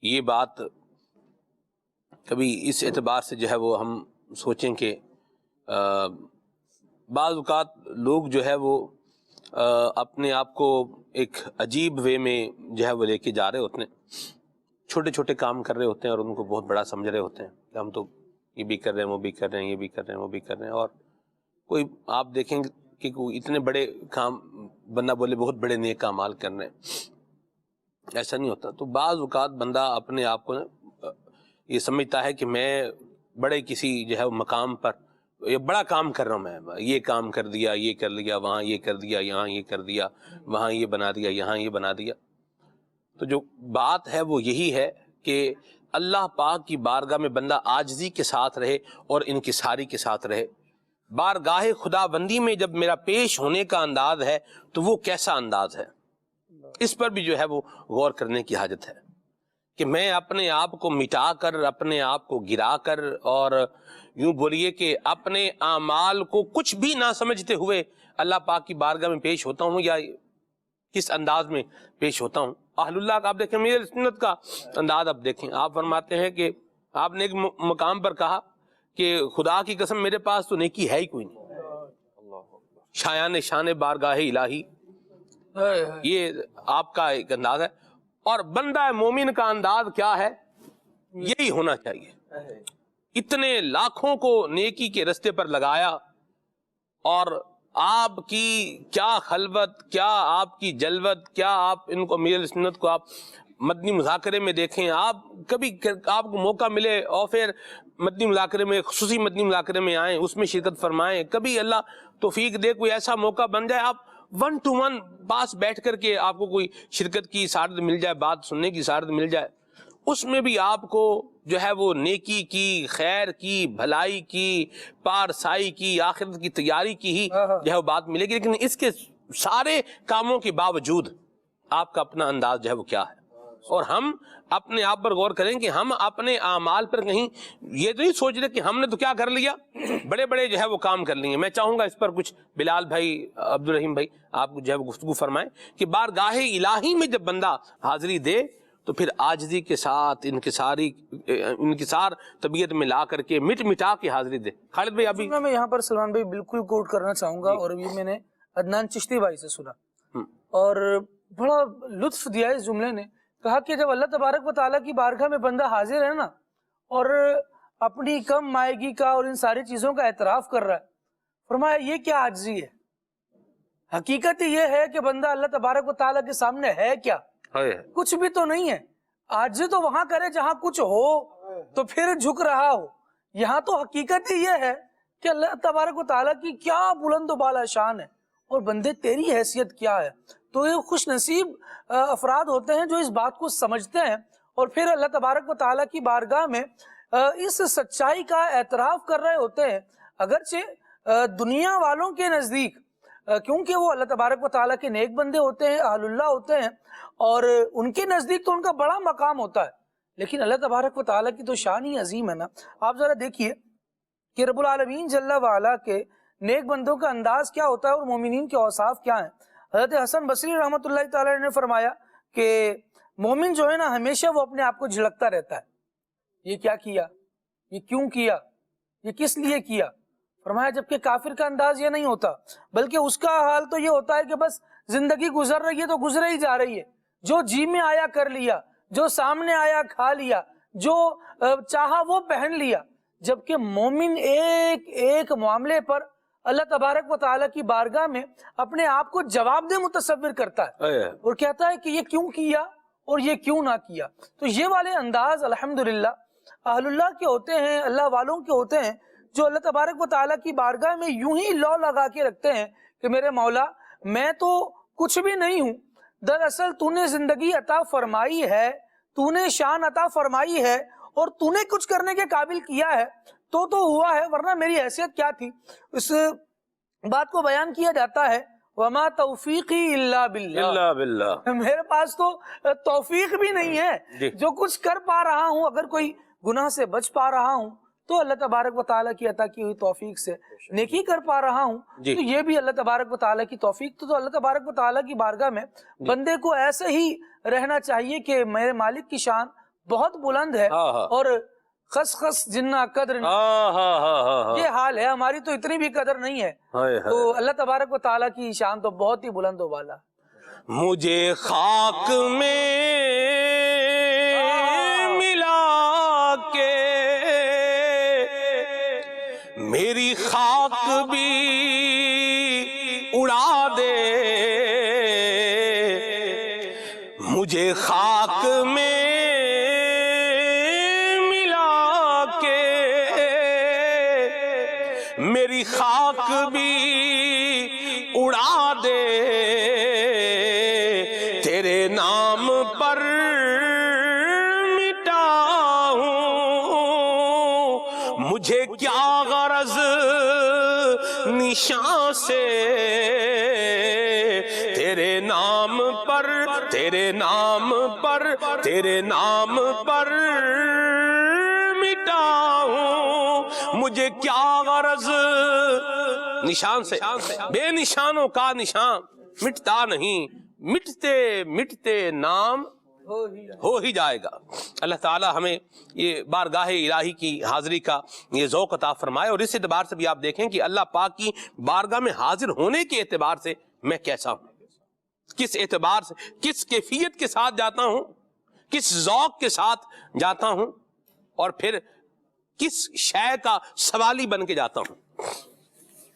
S1: یہ بات کبھی اس اعتبار سے جو ہے وہ ہم سوچیں کہ بعض اوقات لوگ جو ہے وہ اپنے آپ کو ایک عجیب وے میں جو ہے وہ لے کے جا رہے ہوتے ہیں، چھوٹے چھوٹے کام کر رہے ہوتے ہیں اور ان کو بہت بڑا سمجھ رہے ہوتے ہیں کہ ہم تو یہ بھی کر رہے ہیں، وہ بھی کر رہے ہیں، یہ بھی کر رہے ہیں، وہ بھی کر رہے ہیں. اور کوئی آپ دیکھیں گے کہ کوئی اتنے بڑے کام بندہ بولے بہت بڑے نیک اعمال کر رہے ہیں، ایسا نہیں ہوتا. تو بعض اوقات بندہ اپنے آپ کو یہ سمجھتا ہے کہ میں بڑے کسی جو ہے مقام پر یہ بڑا کام کر رہا ہوں، میں یہ کام کر دیا، یہ کر لیا، وہاں یہ کر دیا، یہاں یہ کر دیا، وہاں یہ بنا دیا، یہاں یہ بنا دیا. تو جو بات ہے وہ یہی ہے کہ اللہ پاک کی بارگاہ میں بندہ عاجزی کے ساتھ رہے اور انکساری کے ساتھ رہے. بارگاہ خدا بندی میں جب میرا پیش ہونے کا انداز ہے تو وہ کیسا انداز ہے، اس پر بھی جو ہے وہ غور کرنے کی حاجت ہے کہ میں اپنے آپ کو مٹا کر، اپنے آپ کو گرا کر، اور یوں بولیے کہ اپنے اعمال کو کچھ بھی نہ سمجھتے ہوئے اللہ پاک کی بارگاہ میں پیش ہوتا ہوں، یا کس انداز میں پیش ہوتا ہوں. اہل اللہ کا آپ دیکھیں، میرے سنت کا انداز آپ دیکھیں. آپ فرماتے ہیں کہ آپ نے ایک مقام پر کہا کہ خدا کی قسم میرے پاس تو نیکی ہے ہی کوئی نہیں، شایان شان بارگاہ الہی، یہ آپ کا ایک انداز ہے. اور بندہ مومن کا انداز کیا ہے، یہی ہونا چاہیے. اتنے لاکھوں کو نیکی کے رستے پر لگایا اور آپ کی کیا خلوت، کیا آپ کی جلوت، کیا آپ ان کو میرے سنت کو آپ مدنی مذاکرے میں دیکھیں آپ، کبھی آپ کو موقع ملے اور پھر مدنی مذاکرے میں، خصوصی مدنی مذاکرے میں آئیں، اس میں شرکت فرمائیں. کبھی اللہ توفیق دے کوئی ایسا موقع بن جائے آپ 1 to 1 پاس بیٹھ کر کے آپ کو کوئی شرکت کی سعادت مل جائے، بات سننے کی سعادت مل جائے، اس میں بھی آپ کو جو ہے وہ نیکی کی، خیر کی، بھلائی کی، پارسائی کی، آخرت کی تیاری کی ہی جو ہے وہ بات ملے گی. لیکن اس کے سارے کاموں کے باوجود آپ کا اپنا انداز جو ہے وہ کیا ہے، اور ہم اپنے آپ پر غور کریں کہ ہم اپنے اعمال پر کہیں یہ تو نہیں سوچ رہے کہ ہم نے تو کیا کر لیا، بڑے بڑے جو ہے وہ کام کر لیے. میں چاہوں گا اس پر کچھ بلال بھائی، عبدالرحیم بھائی آپ جو ہے وہ گفتگو فرمائیں کہ بارگاہ الہی میں جب بندہ حاضری دے تو پھر عاجزی کے ساتھ انکسار طبیعت میں لا کر کے مٹا کے حاضری دے. خالد بھائی ابھی
S7: میں یہاں پر سلمان بھائی بالکل کوٹ کرنا چاہوں گا، اور یہ میں نے عدنان چشتی بھائی سے سنا اور بڑا لطف دیا اس جملے نے. کہا کہ جب اللہ تبارک و تعالیٰ کی بارگاہ میں بندہ حاضر ہے نا اور اپنی کم مائگی کا اور ان ساری چیزوں کا اعتراف کر رہا ہے، فرمایا یہ کیا عاجزی ہے. حقیقت یہ ہے کہ بندہ اللہ تبارک و تعالیٰ کے سامنے ہے کیا، کچھ بھی تو نہیں ہے. عاجزی تو وہاں کرے جہاں کچھ ہو تو پھر جھک رہا ہو. یہاں تو حقیقت ہی یہ ہے کہ اللہ تبارک و تعالیٰ کی کیا بلند و بالا شان ہے اور بندے تیری حیثیت کیا ہے. تو یہ خوش نصیب افراد ہوتے ہیں جو اس بات کو سمجھتے ہیں اور پھر اللہ تبارک و تعالیٰ کی بارگاہ میں اس سچائی کا اعتراف کر رہے ہوتے ہیں. اگرچہ دنیا والوں کے نزدیک، کیونکہ وہ اللہ تبارک و تعالیٰ کے نیک بندے ہوتے ہیں، اہل اللہ ہوتے ہیں، اور ان کے نزدیک تو ان کا بڑا مقام ہوتا ہے، لیکن اللہ تبارک و تعالیٰ کی تو شان ہی عظیم ہے نا. آپ ذرا دیکھیے کہ رب العالمین جل وعلا کے نیک بندوں کا انداز کیا ہوتا ہے اور مومنین کے اوصاف کیا ہیں. حضرت حسن بصری رحمۃ اللہ تعالی نے فرمایا کہ مومن جو ہے نا ہمیشہ وہ اپنے آپ کو جھڑکتا رہتا ہے، یہ کیا کیا، یہ کیوں کیا، یہ کس لیے کیا. فرمایا جبکہ کافر کا انداز یہ نہیں ہوتا، بلکہ اس کا حال تو یہ ہوتا ہے کہ بس زندگی گزر رہی ہے تو گزرے ہی جا رہی ہے، جو جی میں آیا کر لیا، جو سامنے آیا کھا لیا، جو چاہا وہ پہن لیا. جبکہ مومن ایک ایک معاملے پر اللہ تبارک و تعالیٰ کی بارگاہ میں اپنے آپ کو جواب دہ متصور کرتا ہے اور کہتا ہے کہ یہ کیوں کیا اور یہ کیوں نہ کیا. تو یہ والے انداز الحمدللہ اہل اللہ کے ہوتے ہیں، اللہ والوں کے ہوتے ہیں، جو اللہ تبارک و تعالیٰ کی بارگاہ میں یوں ہی لو لگا کے رکھتے ہیں کہ میرے مولا میں تو کچھ بھی نہیں ہوں، دراصل تو نے زندگی عطا فرمائی ہے، تو نے شان عطا فرمائی ہے اور تو نے کچھ کرنے کے قابل کیا ہے تو ہوا ہے، ورنہ میری حیثیت کیا تھی. اس بات کو بیان کیا جاتا ہے وما توفیقی الا باللہ، میرے پاس تو توفیق بھی نہیں ہے. جو کچھ کر پا رہا ہوں، اگر کوئی گناہ سے بچ پا رہا ہوں تو اللہ تبارک و تعالیٰ کی عطا کی ہوئی توفیق سے نیکی کر پا رہا ہوں، تو یہ بھی اللہ تبارک و تعالیٰ کی توفیق. تو اللہ تبارک و تعالیٰ کی بارگاہ میں بندے کو ایسے ہی رہنا چاہیے کہ میرے مالک کی شان بہت بلند ہے اور خس خس جنہ قدر نہیں، یہ حال ہے. ہماری تو اتنی بھی قدر نہیں ہے، تو اللہ تبارک و تعالیٰ کی شان تو بہت ہی بلند و بالا.
S1: مجھے خاک میں ملا کے میری خاک بھی اڑا دے، مجھے خاک میں ملا کے میری خاک بھی اڑا دے، تیرے نام پر مٹا ہوں مجھے کیا غرض نشان سے، تیرے نام پر تیرے نام پر تیرے نام پر مٹا ہوں مجھے کیا غرض نشان سے. بے نشانوں کا نشان مٹتا نہیں، مٹتے مٹتے نام ہو ہی جائے گا. اللہ تعالی ہمیں یہ بارگاہ الہی کی حاضری کا یہ ذوق عطا فرمائے. اور اس اعتبار سے بھی آپ دیکھیں کہ اللہ پاک کی بارگاہ میں حاضر ہونے کے اعتبار سے میں کیسا ہوں، کس اعتبار سے، کس کیفیت کے ساتھ جاتا ہوں، کس ذوق کے ساتھ جاتا ہوں، اور پھر کس شے کا سوالی بن کے جاتا ہوں.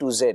S6: to Z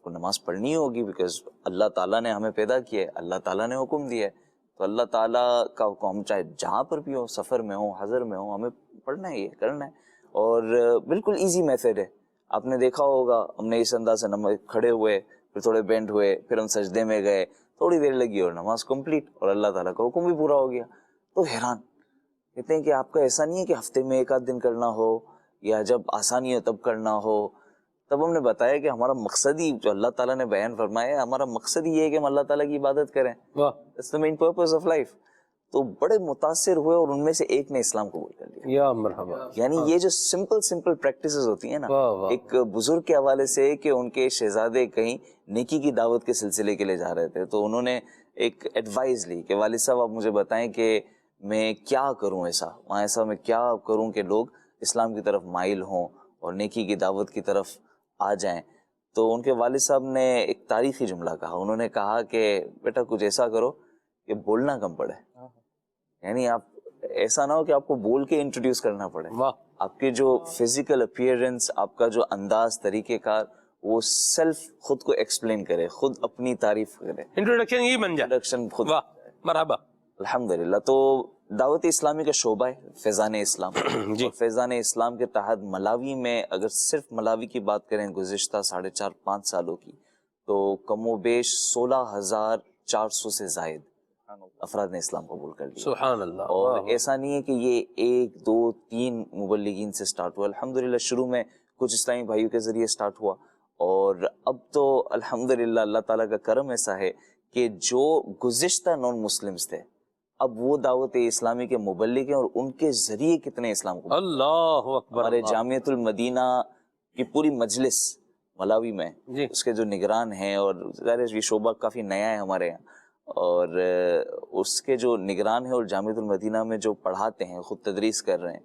S16: آپ کو نماز پڑھنی ہوگی بیکاز اللہ تعالیٰ نے ہمیں پیدا کیا ہے, اللہ تعالیٰ نے حکم دیا ہے, تو اللہ تعالیٰ کا حکم ہم چاہے جہاں پر بھی ہو, سفر میں ہو, حضر میں ہو, ہمیں پڑھنا ہے, یہ کرنا ہے. اور بالکل ایزی میتھڈ ہے. آپ نے دیکھا ہوگا ہم نے اس انداز سے کھڑے ہوئے, پھر تھوڑے بینڈ ہوئے, پھر ہم سجدے میں گئے, تھوڑی دیر لگی اور نماز کمپلیٹ, اور اللہ تعالیٰ کا حکم بھی پورا ہو گیا. تو حیران کہتے ہیں کہ آپ کا ایسا نہیں ہے کہ ہفتے میں ایک آدھ دن کرنا ہو یا جب آسانی ہو تب کرنا ہو. تب ہم نے بتایا کہ ہمارا مقصد ہی جو اللہ تعالیٰ نے بیان فرمایا ہے, ہمارا مقصد یہ ہے کہ ہم اللہ تعالیٰ کی عبادت کریں. That's the main purpose of life. تو بڑے متاثر ہوئے اور ان میں سے ایک نے اسلام قبول کر لیا.
S1: یا مرحبا.
S16: یعنی یہ جو سمپل پریکٹسز ہوتی ہیں نا, ایک بزرگ کے حوالے سے کہ ان کے شہزادے کہیں نیکی کی دعوت کے سلسلے کے لیے جا رہے تھے, تو انہوں نے ایک ایڈوائز لی کہ والد صاحب آپ مجھے بتائیں کہ میں کیا کروں, ایسا میں کیا کروں کہ لوگ اسلام کی طرف مائل ہوں اور نیکی کی دعوت کی طرف آ جائیں. تو ان کے والد صاحب نے ایک تاریخی جملہ کہا. انہوں نے کہا کہ بیٹا کچھ ایسا کرو کہ بولنا کم پڑے. یعنی آپ ایسا نہ ہو کہ آپ کو بول کے انٹروڈیوس کرنا پڑے. آپ کے جو فزیکل اپیئرنس, آپ کا جو انداز, طریقہ کار, وہ سیلف خود کو ایکسپلین کرے, خود اپنی تعریف کرے,
S1: انٹروڈکشن یہی بن جائے.
S16: انٹروڈکشن خود.
S1: مرحبا.
S16: الحمدللہ. تو دعوت اسلامی کا شعبہ ہے فیضان اسلام. اور فیضان اسلام کے تحت ملاوی میں, اگر صرف ملاوی کی بات کریں گزشتہ 4.5-5 سالوں کی, تو کم و بیش 16,400 سے زائد افراد نے اسلام قبول کر لیا.
S1: سبحان اللہ.
S16: اور ایسا نہیں ہے کہ یہ 1, 2, 3 مبلغین سے سٹارٹ ہوا. الحمدللہ شروع میں کچھ اسلامی بھائیوں کے ذریعے سٹارٹ ہوا, اور اب تو الحمدللہ اللہ تعالیٰ کا کرم ایسا ہے کہ جو گزشتہ نان مسلمز تھے اب وہ دعوت اسلامی کے مبلغ ہیں, اور ان کے ذریعے کتنے اسلام قبول.
S1: اللہ اکبر.
S16: ہمارے جامعۃ المدینہ کی پوری مجلس ملاوی میں اس کے جو نگران ہیں, اور ظاہر یہ شعبہ کافی نیا ہے ہمارے یہاں, اور اس کے جو نگران ہیں اور جامعۃ المدینہ میں جو پڑھاتے ہیں, خود تدریس کر رہے ہیں,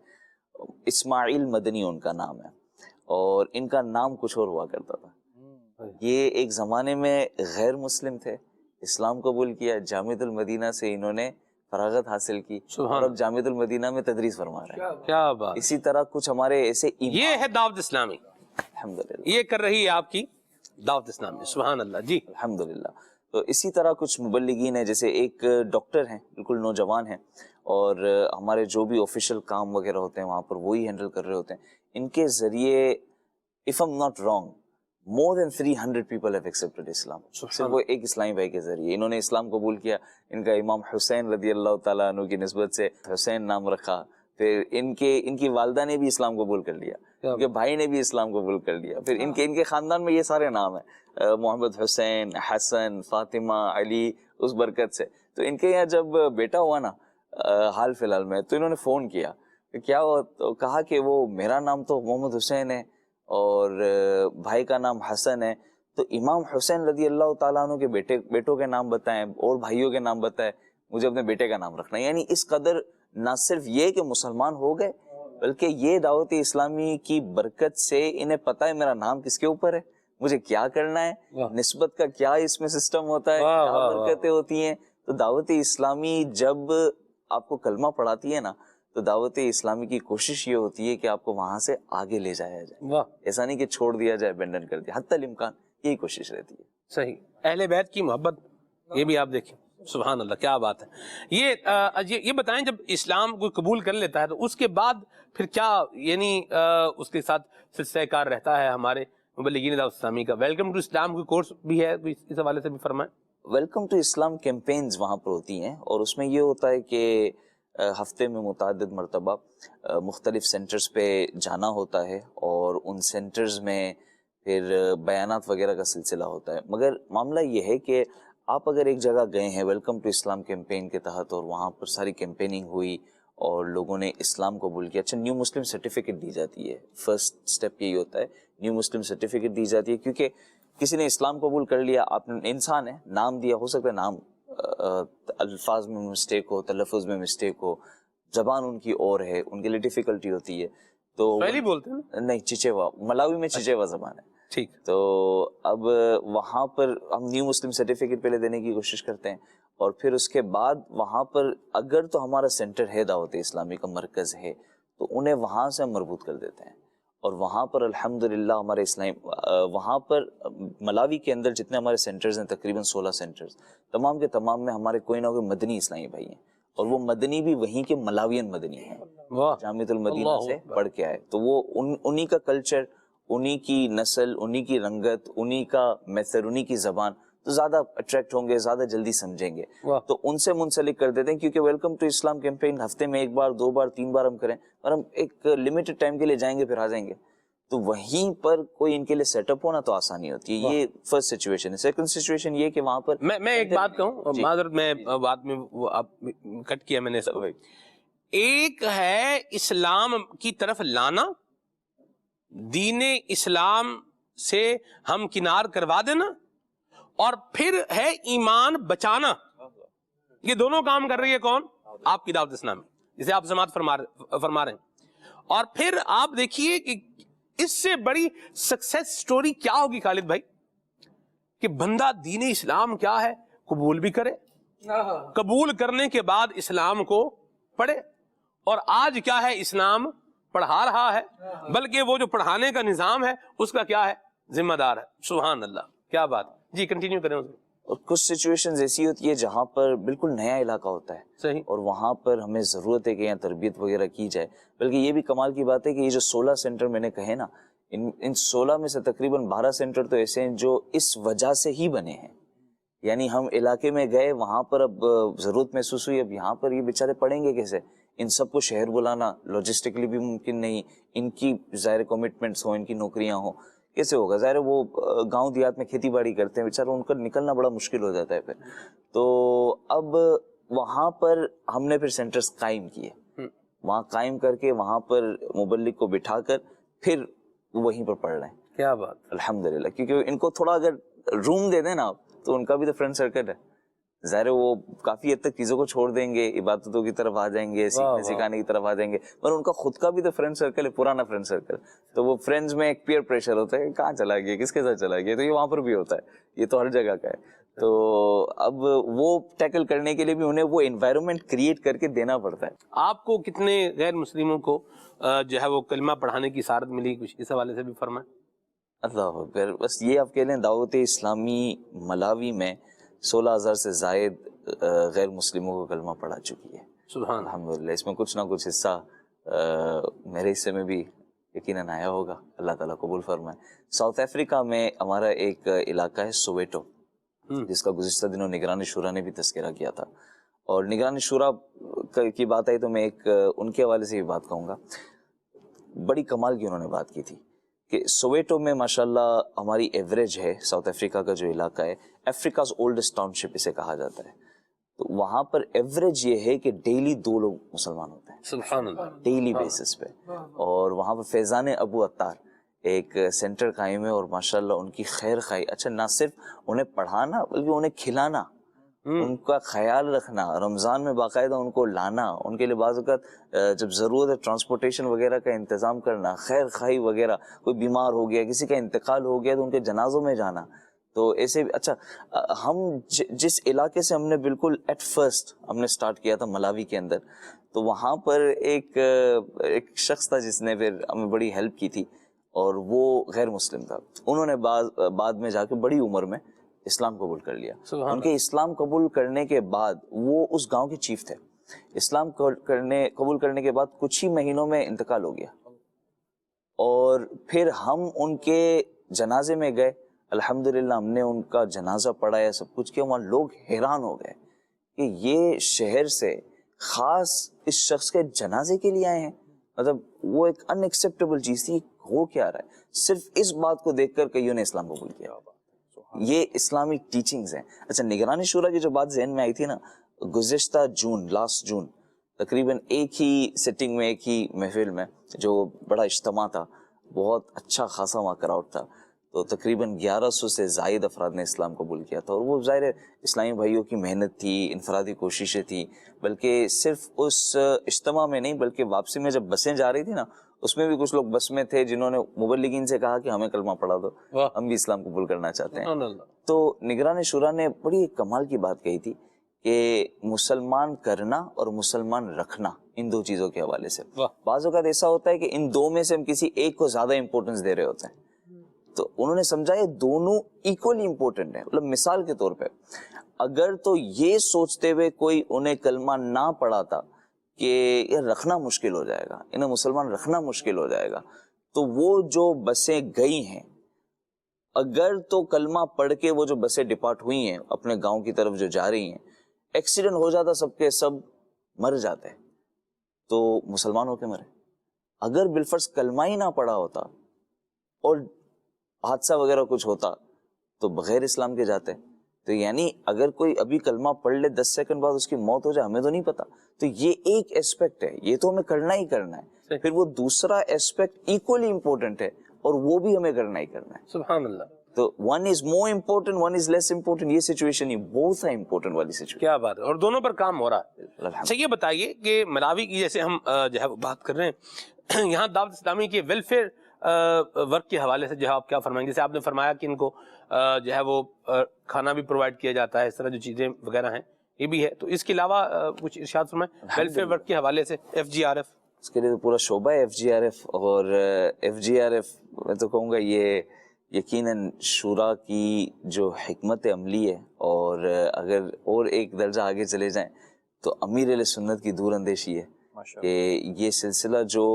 S16: اسماعیل مدنی ان کا نام ہے, اور ان کا نام کچھ اور ہوا کرتا تھا. یہ ایک زمانے میں غیر مسلم تھے, اسلام قبول کیا, جامعۃ المدینہ سے انہوں نے فراغت حاصل کی, اور اب جامعۃ المدینہ میں تدریس فرما رہے ہیں.
S1: کیا بات.
S16: اسی طرح کچھ ہمارے ایسے
S1: یہ ہے دعوت اسلامی.
S16: الحمدللہ
S1: یہ کر رہی ہے آپ کی دعوت اسلامی. سبحان اللہ. جی
S16: الحمدللہ. تو اسی طرح کچھ مبلغین ہیں, جیسے ایک ڈاکٹر ہیں, بالکل نوجوان ہیں, اور ہمارے جو بھی آفیشیل کام وغیرہ ہوتے ہیں وہاں پر وہی ہینڈل کر رہے ہوتے ہیں. ان کے ذریعے if I'm not wrong more than 300 people have accepted Islam. صرف وہ ایک اسلامی بھائی کے ذریعے انہوں نے اسلام قبول کیا. ان کا امام حسین رضی اللہ تعالیٰ عنہ کی نسبت سے حسین نام رکھا. پھر ان کی والدہ نے بھی اسلام قبول کر لیا, ان کے بھائی نے بھی اسلام قبول کر لیا. پھر ان کے خاندان میں یہ سارے نام ہیں, محمد حسین, حسن, فاطمہ, علی, اس برکت سے. تو ان کے یہاں جب بیٹا ہوا نا حال فی الحال میں, تو انہوں نے فون کیا کہ کیا ہوا, تو کہا کہ وہ میرا نام تو محمد حسین ہے اور بھائی کا نام حسن ہے, تو امام حسین رضی اللہ تعالیٰ عنہ کے بیٹوں کے نام بتائیں اور بھائیوں کے نام بتائیں, مجھے اپنے بیٹے کا نام رکھنا ہے. یعنی اس قدر نہ صرف یہ کہ مسلمان ہو گئے, بلکہ یہ دعوت اسلامی کی برکت سے انہیں پتہ ہے میرا نام کس کے اوپر ہے, مجھے کیا کرنا ہے, نسبت کا کیا اس میں سسٹم ہوتا ہے, کیا برکتیں ہوتی ہیں. تو دعوت اسلامی جب آپ کو کلمہ پڑھاتی ہے نا, تو دعوت اسلامی کی کوشش یہ ہوتی ہے کہ آپ کو وہاں سے آگے لے جایا جائے. ایسا نہیں کہ چھوڑ دیا جائے, ابینڈن کر دیا, حتی الامکان یہی کوشش رہتی ہے.
S1: صحیح. اہل بیت کی محبت یہ بھی آپ دیکھیں. سبحان اللہ, کیا بات ہے. یہ بتائیں, جب اسلام کوئی قبول کر لیتا ہے تو اس کے بعد پھر کیا, یعنی اس کے ساتھ سلسلہ کار رہتا ہے ہمارے مبلغین دعوت اسلامی کا؟ ویلکم ٹو اسلام کوئی کورس بھی ہے, اس حوالے سے بھی فرمائیں.
S16: ویلکم ٹو اسلام کیمپینز وہاں پر ہوتی ہیں, اور اس میں یہ ہوتا ہے کہ ہفتے میں متعدد مرتبہ مختلف سینٹرز پہ جانا ہوتا ہے, اور ان سینٹرز میں پھر بیانات وغیرہ کا سلسلہ ہوتا ہے. مگر معاملہ یہ ہے کہ آپ اگر ایک جگہ گئے ہیں ویلکم ٹو اسلام کیمپین کے تحت, اور وہاں پر ساری کیمپیننگ ہوئی اور لوگوں نے اسلام قبول کیا, اچھا نیو مسلم سرٹیفکیٹ دی جاتی ہے. فرسٹ سٹیپ یہی ہوتا ہے, نیو مسلم سرٹیفکیٹ دی جاتی ہے, کیونکہ کسی نے اسلام قبول کر لیا, آپ نے انسان ہے, نام دیا, ہو سکتا ہے نام الفاظ میں مسٹیک ہو, تلفظ میں مسٹیک ہو, زبان ان کی اور ہے, ان کے لیے ڈیفیکلٹی ہوتی ہے. تو
S1: پہلی بولتے ہیں
S16: نہیں, چچیوا, ملاوی میں چچیوا زبان ہے.
S1: ٹھیک.
S16: تو اب وہاں پر ہم نیو مسلم سرٹیفکیٹ پہلے دینے کی کوشش کرتے ہیں, اور پھر اس کے بعد وہاں پر اگر تو ہمارا سینٹر ہے, دعوت اسلامی کا مرکز ہے, تو انہیں وہاں سے ہم مربوط کر دیتے ہیں, اور وہاں پر الحمدللہ ہمارے وہاں پر ملاوی کے اندر جتنے ہمارے سینٹرز ہیں تقریباً 16 سینٹرز، تمام کے تمام میں ہمارے کوئی نہ کوئی مدنی اسلامی بھائی ہیں، اور وہ مدنی بھی وہیں کے ملاوین مدنی ہیں، جامعۃ المدینہ سے پڑھ کے آئے، تو وہ انہی کا کلچر، انہی کی نسل، انہی کی رنگت، انہی کا میتھڈ، انہی کی زبان، تو زیادہ اٹریکٹ ہوں گے، زیادہ جلدی سمجھیں گے، تو ان سے منسلک کر دیتے ہیں، کیونکہ ویلکم ٹو اسلام کیمپین ہفتے میں 1 بار 2 بار 3 بار ہم کریں، اور ہم ایک لمیٹڈ ٹائم کے لیے جائیں گے پھر آ جائیں گے، تو وہیں پر کوئی ان کے لیے سیٹ اپ ہونا تو آسانی ہوتی ہے۔ یہ فرسٹ سچویشن ہے۔ سیکنڈ سچویشن یہ کہ وہاں پر
S1: میں ایک بات کہوں، معذرت میں بات میں وہ آپ کٹ کیا میں نے، ایک ہے اسلام کی طرف لانا، دین اسلام سے ہم کنار کروا دینا، اور پھر ہے ایمان بچانا۔ یہ دونوں کام کر رہی ہے کون؟ آپ کی دعوت اسلامی، جسے آپ جماعت فرما رہے ہیں۔ اور پھر آپ دیکھیے کہ اس سے بڑی سکسیس سٹوری کیا ہوگی خالد بھائی، کہ بندہ دین اسلام کیا ہے قبول بھی کرے، قبول کرنے کے بعد اسلام کو پڑھے، اور آج کیا ہے اسلام پڑھا رہا ہے، بلکہ وہ جو پڑھانے کا نظام ہے اس کا کیا ہے ذمہ دار ہے۔ سبحان اللہ، کیا بات۔ جی کنٹینیو کریں۔
S16: اور کچھ سچویشنز ایسی ہوتی ہے جہاں پر بالکل نیا علاقہ ہوتا ہے،
S1: صحیح، اور
S16: وہاں پر ہمیں ضرورت ہے کہ یہاں تربیت وغیرہ کی جائے۔ بلکہ یہ بھی کمال کی بات ہے کہ یہ جو 16 سینٹر میں نے کہے نا، ان 16 میں سے تقریباً 12 سینٹر تو ایسے ہیں جو اس وجہ سے ہی بنے ہیں، یعنی ہم علاقے میں گئے، وہاں پر اب ضرورت محسوس ہوئی، اب یہاں پر یہ بیچارے پڑھیں گے کیسے؟ ان سب کو شہر بلانا لاجسٹکلی بھی ممکن نہیں، ان کی ظاہر کمٹمنٹس ہوں، ان کی نوکریاں ہوں، کیسے ہوگا؟ ظاہر وہ گاؤں دیہات میں کھیتی باڑی کرتے ہیں، بیچارہ ان کا نکلنا بڑا مشکل ہو جاتا ہے پھر۔ تو اب وہاں پر ہم نے پھر سینٹرز قائم کیے، وہاں قائم کر کے وہاں پر مبلغ کو بٹھا کر پھر وہیں پر پڑھ رہے ہیں۔
S1: کیا بات،
S16: الحمدللہ، کیونکہ ان کو تھوڑا اگر روم دے دیں نا آپ، تو ان کا بھی تو فرینڈ سرکل ہے، ظاہر وہ کافی حد تک چیزوں کو چھوڑ دیں گے، عبادتوں کی طرف آ جائیں گے، سیکھنے سکھانے کی طرف آ جائیں گے، پر ان کا خود کا بھی تو فرینڈ سرکل ہے، پرانا فرینڈ سرکل، تو وہ فرینڈز میں ایک پیئر پریشر ہوتا ہے کہ کہاں چلا گیا، کس کے ساتھ چلا گیا، تو یہ وہاں پر بھی ہوتا ہے، یہ تو ہر جگہ کا ہے۔ تو اب وہ ٹیکل کرنے کے لیے بھی انہیں وہ انوائرمنٹ کریٹ کر کے دینا پڑتا ہے۔
S1: آپ کو کتنے غیر مسلموں کو جو ہے وہ کلمہ پڑھانے کی سعادت ملی، کچھ اس حوالے سے بھی فرمائیں۔
S16: اللہ اکبر، بس یہ آپ کہہ لیں دعوت اسلامی ملاوی میں 16,000 سے زائد غیر مسلموں کو کلمہ پڑھا چکی ہے،
S1: سبحان
S16: الحمدللہ۔ اس میں کچھ نہ کچھ حصہ میرے حصے میں بھی یقیناً آیا ہوگا، اللہ تعالیٰ قبول فرمائے۔ ساؤتھ افریقہ میں ہمارا ایک علاقہ ہے سوویٹو، جس کا گزشتہ دنوں نگران شورا نے بھی تذکرہ کیا تھا، اور نگران شورا کی بات آئی تو میں ایک ان کے حوالے سے بھی بات کہوں گا، بڑی کمال کی انہوں نے بات کی تھی کہ سوویٹو میں ماشاءاللہ ہماری ایوریج ہے، ساؤتھ افریقہ کا جو علاقہ ہے، افریقاز اولڈسٹ ٹاؤن شپ اسے کہا جاتا ہے، تو وہاں پر ایوریج یہ ہے کہ ڈیلی 2 لوگ مسلمان ہوتے ہیں،
S1: سبحان اللہ،
S16: ڈیلی بیسس پہ۔ اور وہاں پر فیضان ابو عطار ایک سینٹر قائم ہے، اور ماشاءاللہ ان کی خیر خواہی، اچھا نہ صرف انہیں پڑھانا بلکہ انہیں کھلانا، ان کا خیال رکھنا، رمضان میں باقاعدہ ان کو لانا، ان کے لیے بعض اوقات جب ضرورت ہے ٹرانسپورٹیشن وغیرہ کا انتظام کرنا، خیر خواہی وغیرہ، کوئی بیمار ہو گیا، کسی کا انتقال ہو گیا تو ان کے جنازوں میں جانا، تو ایسے اچھا ہم جس علاقے سے ہم نے بالکل ایٹ فرسٹ ہم نے سٹارٹ کیا تھا ملاوی کے اندر، تو وہاں پر ایک شخص تھا جس نے پھر ہمیں بڑی ہیلپ کی تھی، اور وہ غیر مسلم تھا، انہوں نے بعد میں جا کے بڑی عمر میں اسلام قبول کر لیا۔ ان کے اسلام قبول کرنے کے بعد وہ اس گاؤں کے چیف تھے، اسلام قبول کرنے کے بعد کچھ ہی مہینوں میں انتقال ہو گیا، اور پھر ہم ان کے جنازے میں گئے، الحمدللہ ہم نے ان کا جنازہ پڑھایا، سب کچھ کیا، وہاں لوگ حیران ہو گئے کہ یہ شہر سے خاص اس شخص کے جنازے کے لیے آئے ہیں، مطلب وہ ایک ان ایکسیپٹیبل چیز تھی، ہو کیا رہا ہے، صرف اس بات کو دیکھ کر کئیوں نے اسلام قبول کیا۔ یہ اسلامک ٹیچنگز ہیں۔ اچھا نگران شورا کی جو بات ذہن میں آئی تھی نا، گزشتہ لاسٹ جون تقریباً ایک ہی سٹنگ میں، ایک ہی محفل میں، جو بڑا اجتماع تھا، بہت اچھا خاصا وہاں کراؤڈ تھا، تو تقریباً 1100 سے زائد افراد نے اسلام قبول کیا تھا، اور وہ ظاہر اسلامی بھائیوں کی محنت تھی، انفرادی کوششیں تھیں، بلکہ صرف اس اجتماع میں نہیں بلکہ واپسی میں جب بسیں جا رہی تھی نا، اس میں بھی کچھ لوگ بس میں تھے جنہوں نے مبلغین سے کہا کہ ہمیں کلمہ پڑھا دو، ہم بھی اسلام قبول کرنا چاہتے ہیں۔ تو نگران شورا نے بڑی کمال کی بات کہی تھی کہ مسلمان کرنا اور مسلمان رکھنا ان دو چیزوں کے حوالے سے بعض اوقات ایسا ہوتا ہے کہ ان دو میں سے ہم کسی ایک کو زیادہ امپورٹنس دے رہے ہوتے ہیں، تو انہوں نے سمجھا یہ دونوں ایکولی امپورٹنٹ ہیں. مطلب مثال کے طور پہ اگر تو یہ سوچتے ہوئے کوئی انہیں کلمہ نہ پڑھاتا کہ یہ رکھنا مشکل ہو جائے گا، انہیں مسلمان رکھنا مشکل ہو جائے گا، تو وہ جو بسیں گئی ہیں، اگر تو کلمہ پڑھ کے وہ جو بسیں ڈپارٹ ہوئی ہیں اپنے گاؤں کی طرف جو جا رہی ہیں، ایکسیڈنٹ ہو جاتا سب کے سب مر جاتے ہیں، تو مسلمان ہو کے مرے. اگر بالفرض کلمہ ہی نہ پڑھا ہوتا اور حادثہ وغیرہ کچھ ہوتا تو بغیر اسلام کے جاتے. تو یعنی اگر کوئی ابھی کلمہ پڑھ لے 10 سیکنڈ بعد اس کی موت ہو جائے، ہمیں تو نہیں پتا. تو یہ ایک ایسپیکٹ ہے، یہ تو ہمیں کرنا ہی کرنا ہے. پھر وہ دوسرا ایسپیکٹ ایکولی امپورٹنٹ ہے اور وہ بھی ہمیں کرنا ہی کرنا ہے.
S1: سبحان اللہ.
S16: تو one is more important, one is less important. یہ سچویشن ہی بہت امپورٹنٹ والی سچویشن.
S1: کیا بات ہے، اور دونوں پر کام ہو رہا ہے. اچھا یہ بتائیے کہ ملاوی کی جیسے ہم جو ہے بات کر رہے ہیں، یہاں دعوت اسلامی کے ویلفیئر ورک کے حوالے سے جو ہے آپ کیا فرمائیں گے؟ جیسے آپ نے فرمایا کہ ان کو جو ہے وہ کھانا بھی پرووائڈ کیا جاتا ہے، اس طرح جو چیزیں وغیرہ ہیں یہ بھی ہے. تو اس کے علاوہ کچھ ارشاد فرمائیں ویلفیئر ورک کے حوالے سے. FGRF
S16: اس کے لیے تو پورا شعبہ ہے FGRF. اور FGRF میں تو کہوں گا یہ یقیناً شورا کی جو حکمت عملی ہے، اور اگر اور ایک درجہ آگے چلے جائیں تو امیر اہل سنت کی دور اندیشی ہے کہ یہ سلسلہ جو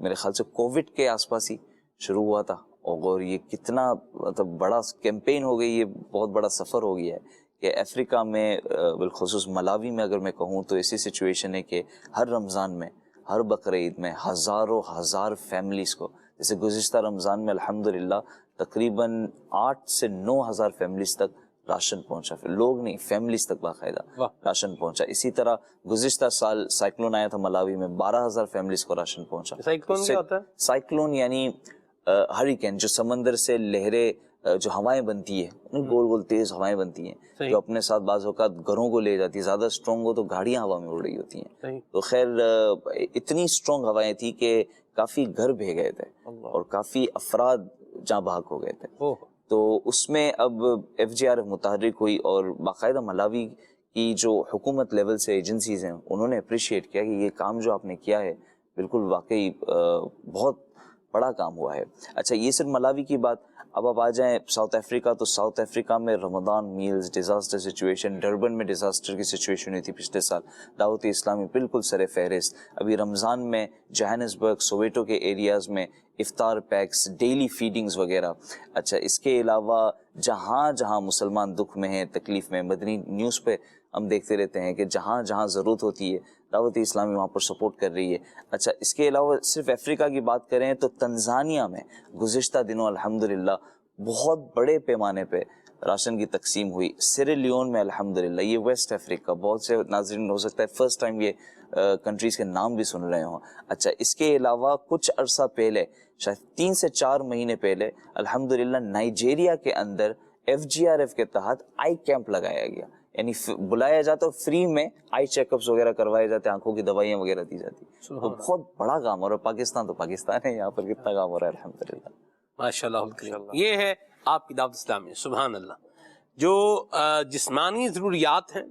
S16: میرے خیال سے کووڈ کے آس پاس ہی شروع ہوا تھا، اور یہ کتنا مطلب بڑا کیمپین ہو گئی، یہ بہت بڑا سفر ہو گیا ہے کہ افریقہ میں بالخصوص ملاوی میں اگر میں کہوں تو ایسی سچویشن ہے کہ ہر رمضان میں، ہر بقرعید میں ہزاروں ہزار فیملیز کو، جیسے گزشتہ رمضان میں الحمدللہ تقریباً 8 سے 9 ہزار فیملیز تک راشن پہنچا. پھر لوگ نہیں، فیملیز تک باقاعدہ راشن پہنچا. اسی طرح گزشتہ سال سائیکلون آیا تھا ملاوی میں، 12,000 فیملیز کو راشن پہنچا.
S1: سائیکلون کیا ہوتا ہے؟
S16: سائیکلون یعنی ہریکین، جو سمندر سے لہریں، جو ہوائیں بنتی ہیں، گول گول تیز ہوائیں بنتی ہیں جو اپنے ساتھ بعض اوقات گھروں کو لے جاتی ہیں. زیادہ اسٹرانگ ہو تو گاڑیاں ہوا میں اڑ رہی ہوتی ہیں. تو خیر اتنی اسٹرانگ ہوائیں تھی کہ کافی گھر بھیگ گئے تھے اور کافی افراد جاں بحق ہو گئے تھے. تو اس میں اب FGRF متحرک ہوئی، اور باقاعدہ ملاوی کی جو حکومت لیول سے ایجنسیز ہیں انہوں نے اپریشیٹ کیا کہ یہ کام جو آپ نے کیا ہے بالکل واقعی بہت بڑا کام ہوا ہے. اچھا یہ صرف ملاوی کی بات. اب آپ آ جائیں ساؤتھ افریقہ، تو ساؤتھ افریقہ میں رمضان میلز، ڈیزاسٹر سچویشن، ڈربن میں ڈیزاسٹر کی سچویشن ہوئی تھی پچھلے سال. دعوت اسلامی بالکل سر فہرست. ابھی رمضان میں جوہانسبرگ، سوویٹو کے ایریاز میں افطار پیکس، ڈیلی فیڈنگز وغیرہ. اچھا اس کے علاوہ جہاں جہاں مسلمان دکھ میں ہیں، تکلیف میں، مدنی نیوز پہ ہم دیکھتے رہتے ہیں کہ جہاں جہاں ضرورت ہوتی ہے دعوت اسلامی وہاں پر سپورٹ کر رہی ہے. اچھا اس کے علاوہ صرف افریقہ کی بات کریں تو تنزانیہ میں گزشتہ دنوں الحمدللہ بہت بڑے پیمانے پہ راشن کی تقسیم ہوئی. سیری لیون میں الحمدللہ، یہ ویسٹ افریقہ، بہت سے ناظرین ہو سکتا ہے فرسٹ ٹائم یہ کنٹریز کے نام بھی سن رہے ہوں. اچھا اس کے علاوہ کچھ عرصہ پہلے، شاید 3 سے 4 مہینے پہلے، الحمدللہ نائجیریا کے اندر FGRF کے تحت آئی کیمپ لگایا گیا. یعنی بلایا جاتا ہے فری میں آئی چیک اپس وغیرہ کروائے جاتے ہیں، آنکھوں کی دوائیاں وغیرہ دی جاتی. تو بہت بڑا کام ہو رہا ہے. پاکستان تو پاکستان ہے، یہاں پر کتنا کام ہو رہا ہے الحمدللہ.
S1: ماشاءاللہ. یہ ہے آپ کی دعوت اسلامی. سبحان اللہ. جو جسمانی ضروریات ہیں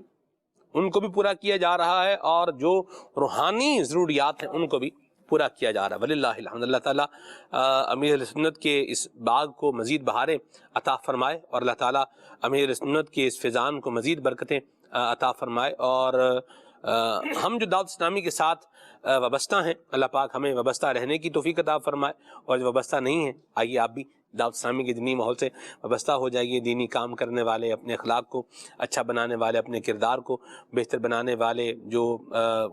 S1: ان کو بھی پورا کیا جا رہا ہے، اور جو روحانی ضروریات ہیں ان کو بھی پورا کیا جا رہا ہے. وللہ الحمد. اللہ تعالیٰ امیر اہل سنت کے اس باغ کو مزید بہاریں عطا فرمائے، اور اللہ تعالیٰ امیر اہل سنت کے اس فیضان کو مزید برکتیں عطا فرمائے. اور ہم جو دعوت اسلامی کے ساتھ وابستہ ہیں، اللہ پاک ہمیں وابستہ رہنے کی توفیق عطا فرمائے، اور جو وابستہ نہیں ہیں آئیے آپ بھی دعوت اسلامی کے دینی ماحول سے وابستہ ہو جائیے. دینی کام کرنے والے، اپنے اخلاق کو اچھا بنانے والے، اپنے کردار کو بہتر بنانے والے، جو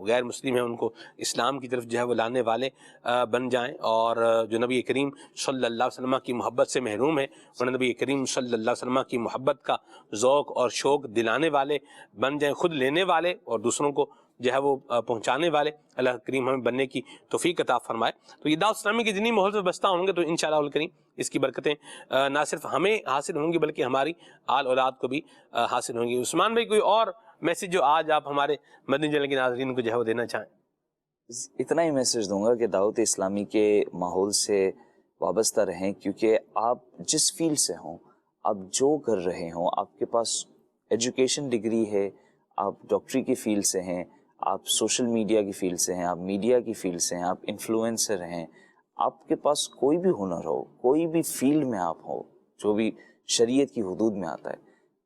S1: غیر مسلم ہیں ان کو اسلام کی طرف جو ہے وہ لانے والے بن جائیں. اور جو نبی کریم صلی اللہ علیہ وسلم کی محبت سے محروم ہیں انہیں نبی کریم صلی اللہ علیہ وسلم کی محبت کا ذوق اور شوق دلانے والے بن جائیں، خود لینے والے اور دوسروں کو جو ہے وہ پہنچانے والے. اللہ کریم ہمیں بننے کی توفیق عطا فرمائے. تو یہ دعوت اسلامی کے دینی ماحول سے بستہ ہوں گے تو انشاءاللہ الکریم اس کی برکتیں نہ صرف ہمیں حاصل ہوں گی بلکہ ہماری آل اولاد کو بھی حاصل ہوں گی. عثمان بھائی کوئی اور میسج جو آج آپ ہمارے مدنی چینل کے ناظرین کو جو ہے وہ دینا چاہیں؟
S16: اتنا ہی میسج دوں گا کہ دعوت اسلامی کے ماحول سے وابستہ رہیں، کیونکہ آپ جس فیلڈ سے ہوں، آپ جو کر رہے ہوں، آپ کے پاس ایجوکیشن ڈگری ہے، آپ ڈاکٹری کی فیلڈ سے ہیں، آپ سوشل میڈیا کی فیلڈ سے ہیں، آپ میڈیا کی فیلڈ سے ہیں، آپ انفلوئنسر ہیں، آپ کے پاس کوئی بھی ہنر ہو، کوئی بھی فیلڈ میں آپ ہو جو بھی شریعت کی حدود میں آتا ہے،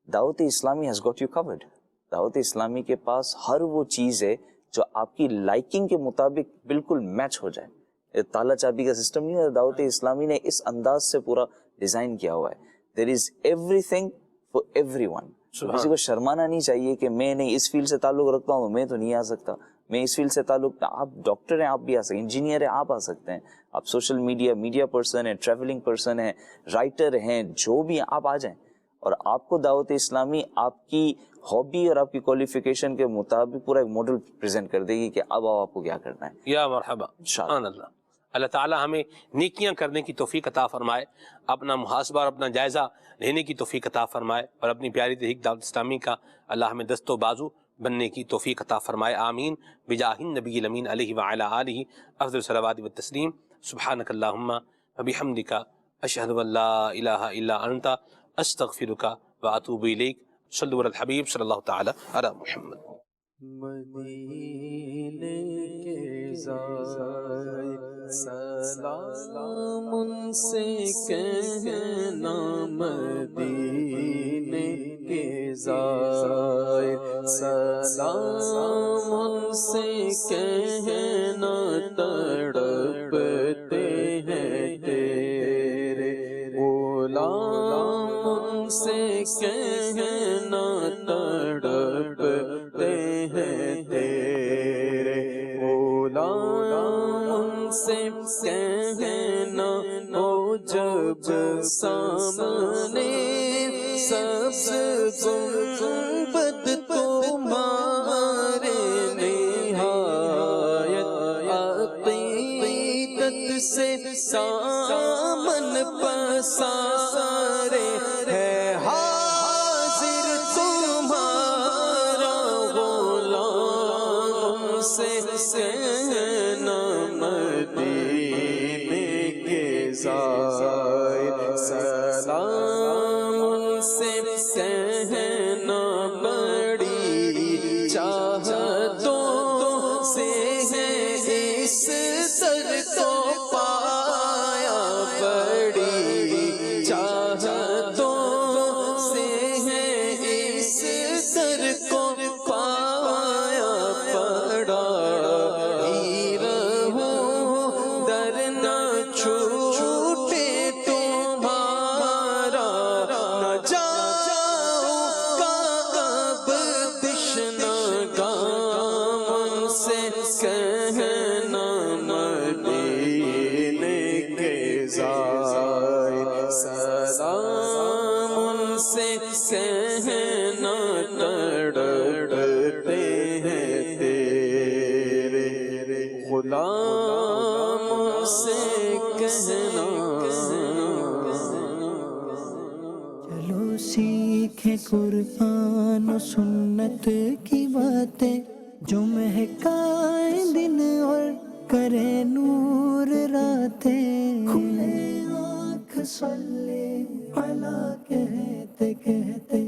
S16: دعوت اسلامی ہیز گاٹ یو کورڈ. دعوت اسلامی کے پاس ہر وہ چیز ہے جو آپ کی لائکنگ کے مطابق بالکل میچ ہو جائے. تالا چابی کا سسٹم نہیں ہے، دعوت اسلامی نے اس انداز سے پورا ڈیزائن کیا ہوا ہے. There is everything for everyone. کسی کو شرمانا نہیں چاہیے کہ میں نہیں اس فیلڈ سے تعلق رکھتا ہوں میں تو نہیں آ سکتا، میں اس فیلڈ سے تعلق، آپ ڈاکٹر ہیں آپ بھی آ سکتے ہیں، انجینئر ہیں آپ آ سکتے ہیں، آپ سوشل میڈیا پرسن ہیں، ٹریولنگ پرسن ہیں، رائٹر ہیں، جو بھی آپ آ جائیں. اور آپ کو دعوت اسلامی آپ کی ہابی اور آپ کی کوالیفیکیشن کے مطابق پورا ایک ماڈل پریزنٹ کر دے گی کہ اب آپ کو کیا کرنا ہے.
S1: یا مرحبا، سبحان اللہ. اللہ تعالی ہمیں نیکیاں کرنے کی توفیق عطا فرمائے، اپنا محاسبہ اور اپنا جائزہ لینے کی توفیق عطا فرمائے، اور اپنی پیاری تحریک دعوت اسلامی کا اللہ ہمیں دست و بازو بننے کی توفیق عطا فرمائے. آمین بجاہ النبی الامین علیہ وعلی آلہ افضل الصلوات والتسلیم. سبحانک اللہم وبحمدک اشہد ان لا الہ الا انت استغفرک واتوب الیک. صلوا علی الحبیب صلی اللہ تعالی علی محمد.
S13: مدینے کے زائر سلام ان سے کہنا، مدینے کے زائر سلام ان سے کہنا، تڑپتے ہیں تیرے غلام ان سے کہنا، تڑپتے ہیں تیرے غلام ان سے کہنا. او جب سامنے سبز گنبد تمہارے نہایت عقیدت سے سامن پسارے ہے حاضر تمہارا غلام سے کہنا، مدینے کے زائر سلام ان سے کہنا، بڑی چاہتوں سے ہے اس در کو پایا، بڑی چاہتوں سے ہے اس در کو پایا، پڑا ہی رہوں در نہ چھوٹے تمہارا، نہ جاؤ کا اب تشنہ گام سے کہنا، مدینے کے زائر سلام ان سے کہنا، تڑپتے ہیں تیرے غلام سے کہنا.
S17: چلو سیکھیں قرآن و سنت کی باتیں، جو مہکائیں دن اور کرے نور راتیں. کھلے آنکھ صلی علی کہتے کہتے